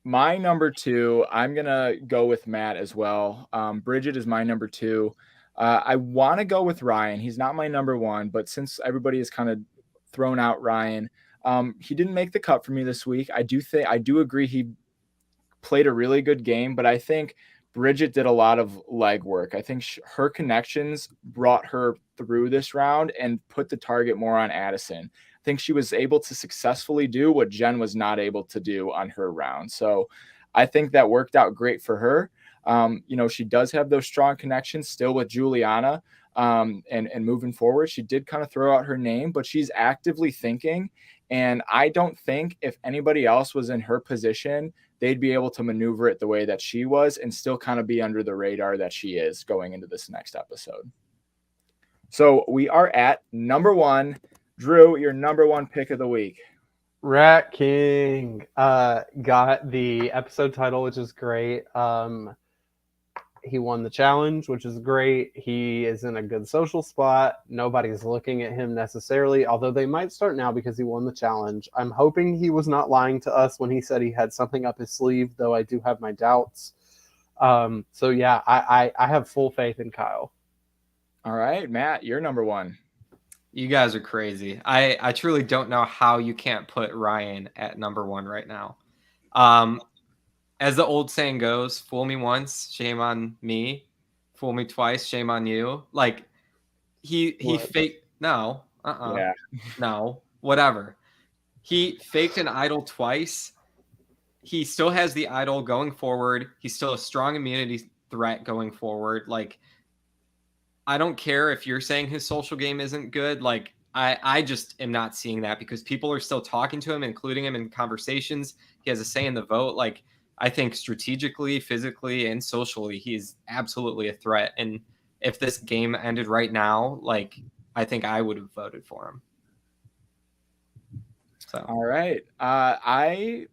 My number 2, I'm gonna go with Matt as well. Bridget is my number 2. I want to go with Ryan. He's not my number 1, but since everybody has kind of thrown out Ryan, he didn't make the cut for me this week. I do agree he played a really good game, but I think Bridget did a lot of legwork. I think her connections brought her through this round and put the target more on Addison. I think she was able to successfully do what Jen was not able to do on her round. So I think that worked out great for her. She does have those strong connections still with Juliana, and moving forward. She did kind of throw out her name, but she's actively thinking. And I don't think if anybody else was in her position, they'd be able to maneuver it the way that she was and still kind of be under the radar that she is going into this next episode. So we are at number 1. Drew, your number 1 pick of the week. Rat King got the episode title, which is great. He won the challenge, which is great. He is in a good social spot. Nobody's looking at him necessarily, although they might start now because he won the challenge. I'm hoping he was not lying to us when he said he had something up his sleeve, though I do have my doubts. So yeah, I have full faith in Kyle. All right, Matt, you're number 1. You guys are crazy. I truly don't know how you can't put Ryan at number 1 right now. As the old saying goes, fool me once, shame on me. Fool me twice, shame on you. Like he faked no, Yeah. no, whatever. He faked an idol twice. He still has the idol going forward. He's still a strong immunity threat going forward. Like, I don't care if you're saying his social game isn't good. Like, I just am not seeing that because people are still talking to him, including him in conversations. He has a say in the vote. Like, I think strategically, physically, and socially, he's absolutely a threat. And if this game ended right now, like, I think I would have voted for him. So. All right. I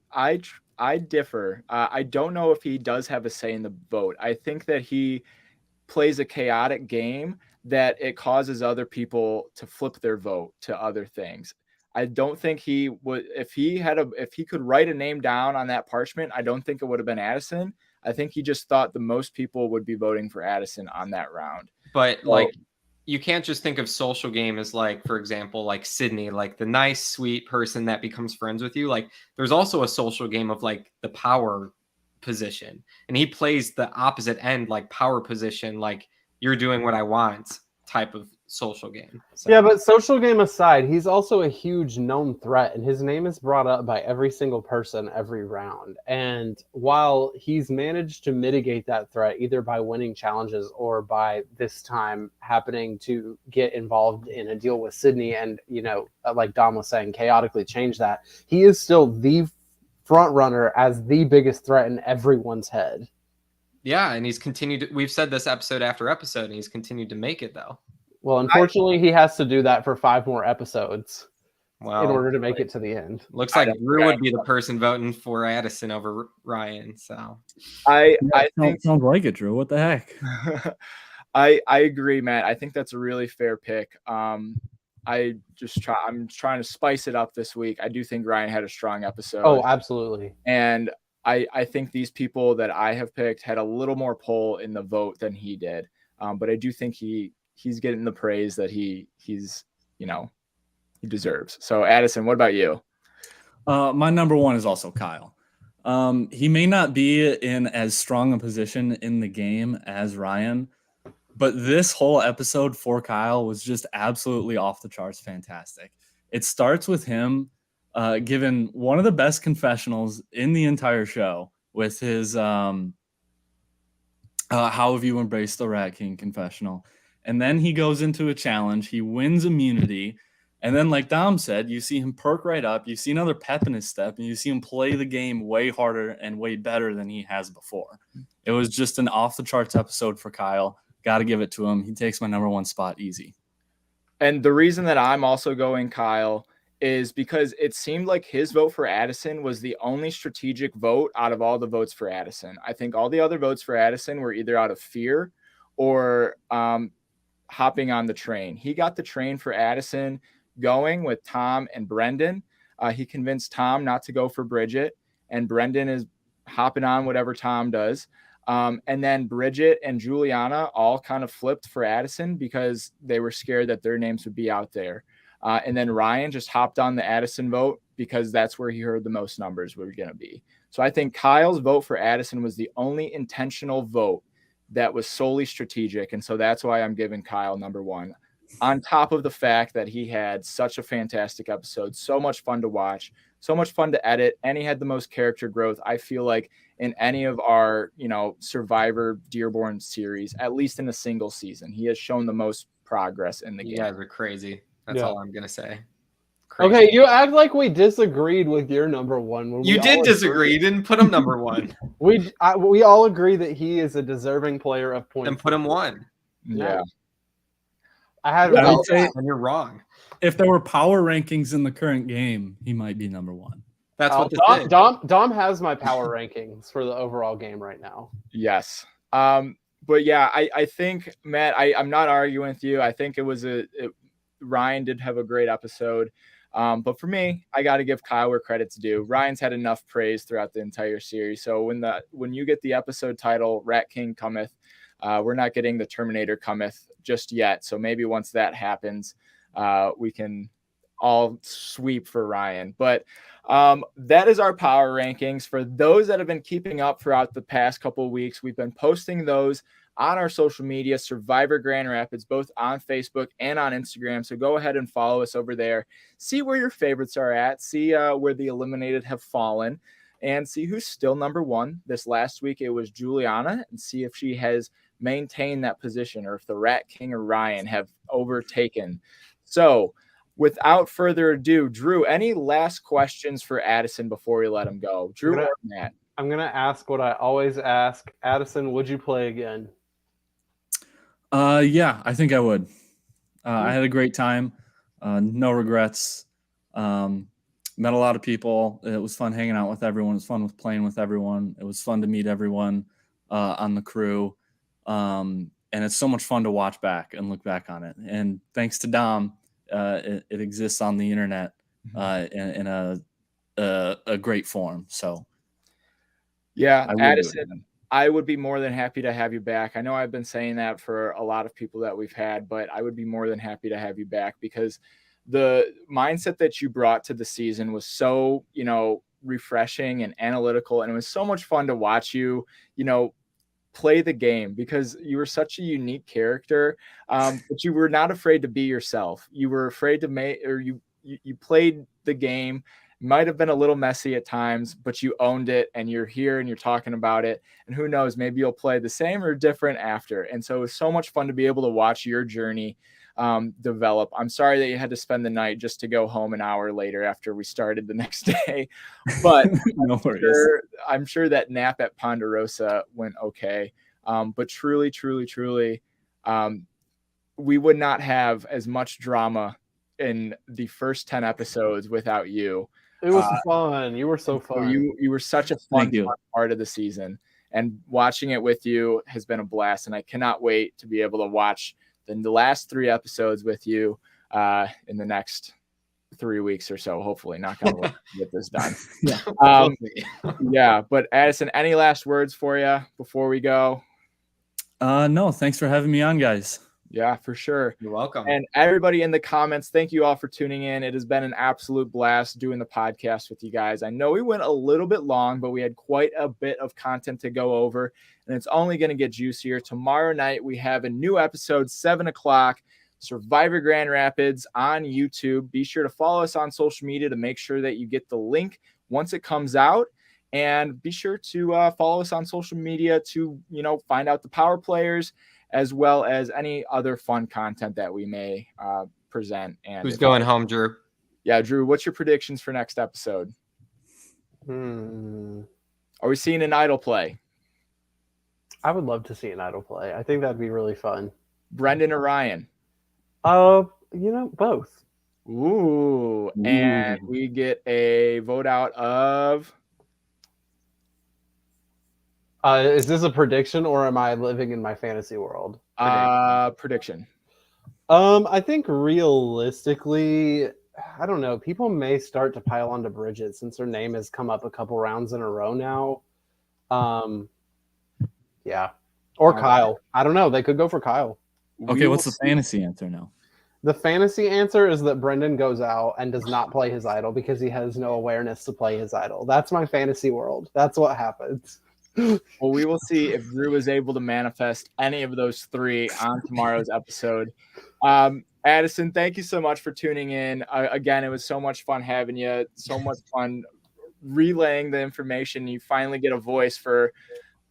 differ. I don't know if he does have a say in the vote. I think that he plays a chaotic game that it causes other people to flip their vote to other things. I don't think he would, if he could write a name down on that parchment, I don't think it would have been Addison. I think he just thought the most people would be voting for Addison on that round. But like, you can't just think of social game as like, for example, like Sydney, like the nice, sweet person that becomes friends with you. Like, there's also a social game of like the power position, and he plays the opposite end, like power position, like you're doing what I want type of social game. So. Yeah, but social game aside, he's also a huge known threat, and his name is brought up by every single person every round. And while he's managed to mitigate that threat either by winning challenges or by this time happening to get involved in a deal with Sydney and, like Dom was saying, chaotically change that, he is still the front runner as the biggest threat in everyone's head. Yeah, and he's continued. We've said this episode after episode, and he's continued to make it, though. Well, unfortunately, he has to do that for 5 more episodes in order to make it to the end. Looks like Drew would be the person voting for Addison over Ryan. So I think sounds like it, Drew. What the heck? I agree, Matt. I think that's a really fair pick. I'm trying to spice it up this week. I do think Ryan had a strong episode. Oh, absolutely. And I think these people that I have picked had a little more pull in the vote than he did. But I do think he's getting the praise that he deserves. So Addison, what about you? My number 1 is also Kyle. He may not be in as strong a position in the game as Ryan, but this whole episode for Kyle was just absolutely off the charts fantastic. It starts with him given one of the best confessionals in the entire show with his how have you embraced the Rat King confessional. And then he goes into a challenge. He wins immunity. And then, like Dom said, you see him perk right up. You see another pep in his step, and you see him play the game way harder and way better than he has before. It was just an off-the-charts episode for Kyle. Got to give it to him. He takes my number 1 spot easy. And the reason that I'm also going Kyle is because it seemed like his vote for Addison was the only strategic vote out of all the votes for Addison. I think all the other votes for Addison were either out of fear or hopping on the train. He got the train for Addison going with Tom and Brendan. He convinced Tom not to go for Bridget, and Brendan is hopping on whatever Tom does. And then Bridget and Juliana all kind of flipped for Addison because they were scared that their names would be out there. And then Ryan just hopped on the Addison vote because that's where he heard the most numbers were going to be. So I think Kyle's vote for Addison was the only intentional vote that was solely strategic. And so that's why I'm giving Kyle number one, on top of the fact that he had such a fantastic episode, so much fun to watch, so much fun to edit, and he had the most character growth, I feel like, in any of our, Survivor Dearborn series, at least in a single season. He has shown the most progress in the game. You guys are crazy. That's all I'm going to say. Crazy. Okay, you act like we disagreed with your number one. When you did disagree. You didn't put him number one. we all agree that he is a deserving player of points. And put him one. Yeah. I would say, and you're wrong. If there were power rankings in the current game, he might be number one. That's what Dom has my power rankings for the overall game right now. Yes. But yeah, I think, Matt, I'm not arguing with you. I think Ryan did have a great episode. But for me, I got to give Kyle where credit's due. Ryan's had enough praise throughout the entire series. So when you get the episode title, Rat King Cometh, we're not getting the Terminator Cometh just yet. So maybe once that happens, we can all sweep for Ryan. But that is our power rankings. For those that have been keeping up throughout the past couple of weeks, we've been posting those on our social media, Survivor Grand Rapids, both on Facebook and on Instagram. So go ahead and follow us over there. See where your favorites are at. See where the eliminated have fallen. And see who's still number one. This last week, it was Juliana. And see if she has maintained that position or if the Rat King or Ryan have overtaken. So without further ado, Drew, any last questions for Addison before we let him go? Drew or Matt? I'm going to ask what I always ask. Addison, would you play again? Yeah, I think I would. I had a great time. No regrets. Met a lot of people. It was fun hanging out with everyone. It was fun playing with everyone. It was fun to meet everyone on the crew. And it's so much fun to watch back and look back on it. And thanks to Dom, it exists on the internet in a great form. So, yeah, Addison, I would be more than happy to have you back. I know I've been saying that for a lot of people that we've had, but I would be more than happy to have you back because the mindset that you brought to the season was so, refreshing and analytical. And it was so much fun to watch you, play the game because you were such a unique character, but you were not afraid to be yourself. You were afraid to you played the game. Might have been a little messy at times, but you owned it and you're here and you're talking about it. And who knows, maybe you'll play the same or different after. And so it was so much fun to be able to watch your journey develop. I'm sorry that you had to spend the night just to go home an hour later after we started the next day, but no I'm sure that nap at Ponderosa went okay. But truly, we would not have as much drama in the first 10 episodes without you. It was fun. You were so fun. You were such a fun part of the season, and watching it with you has been a blast. And I cannot wait to be able to watch the last 3 episodes with you in the next 3 weeks or so. Hopefully, not going to get this done. Yeah. But Addison, any last words for you before we go? No, thanks for having me on, guys. Yeah, for sure. You're welcome. And everybody in the comments, thank you all for tuning in. It has been an absolute blast doing the podcast with you guys. I know we went a little bit long, but we had quite a bit of content to go over, and it's only going to get juicier. Tomorrow night, we have a new episode, 7 o'clock, Survivor Grand Rapids on YouTube. Be sure to follow us on social media to make sure that you get the link once it comes out. And be sure to follow us on social media to, find out the power players, as well as any other fun content that we may present. And who's going home, Drew? Yeah, Drew, what's your predictions for next episode? Are we seeing an idol play? I would love to see an idol play. I think that'd be really fun. Brendan or Ryan? Both. Ooh. And we get a vote out of... is this a prediction or am I living in my fantasy world? Prediction. I think realistically, I don't know. People may start to pile onto Bridget since her name has come up a couple rounds in a row now. Yeah, or All Kyle. I don't know. They could go for Kyle. Okay, We what's will the see. fantasy answer now? The fantasy answer is that Brendan goes out and does not play his idol because he has no awareness to play his idol. That's my fantasy world. That's what happens. Well, we will see if Drew is able to manifest any of those three on tomorrow's episode. Addison, thank you so much for tuning in. Again, it was so much fun having you. So much fun relaying the information. You finally get a voice for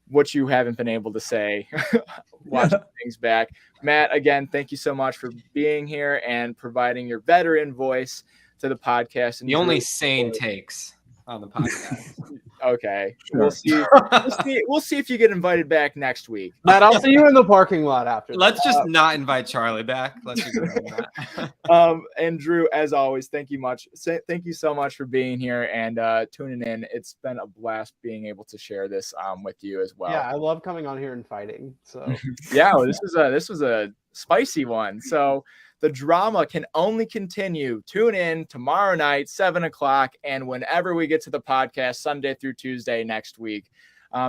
what you haven't been able to say. Watching things back. Matt, again, thank you so much for being here and providing your veteran voice to the podcast. And The only Drew, sane takes on the podcast. okay, Sure. we'll see. We'll see if you get invited back next week. Matt, I'll see you in the parking lot after. Let's just not invite Charlie back. Let's just ignore that. And Drew, as always, thank you so much for being here and tuning in. It's been a blast being able to share this with you as well. Yeah, I love coming on here and fighting. So Yeah, well, this was a spicy one. So the drama can only continue. Tune in tomorrow night, 7:00, and whenever we get to the podcast, Sunday through Tuesday next week.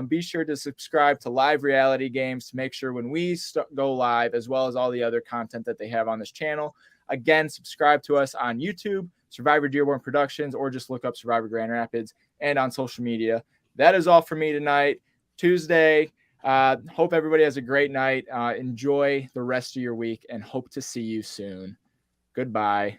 Be sure to subscribe to Live Reality Games to make sure when we go live, as well as all the other content that they have on this channel. Again, subscribe to us on YouTube, Survivor Dearborn Productions, or just look up Survivor Grand Rapids, and on social media. That is all for me tonight, Tuesday. Hope everybody has a great night. Enjoy the rest of your week and hope to see you soon. Goodbye.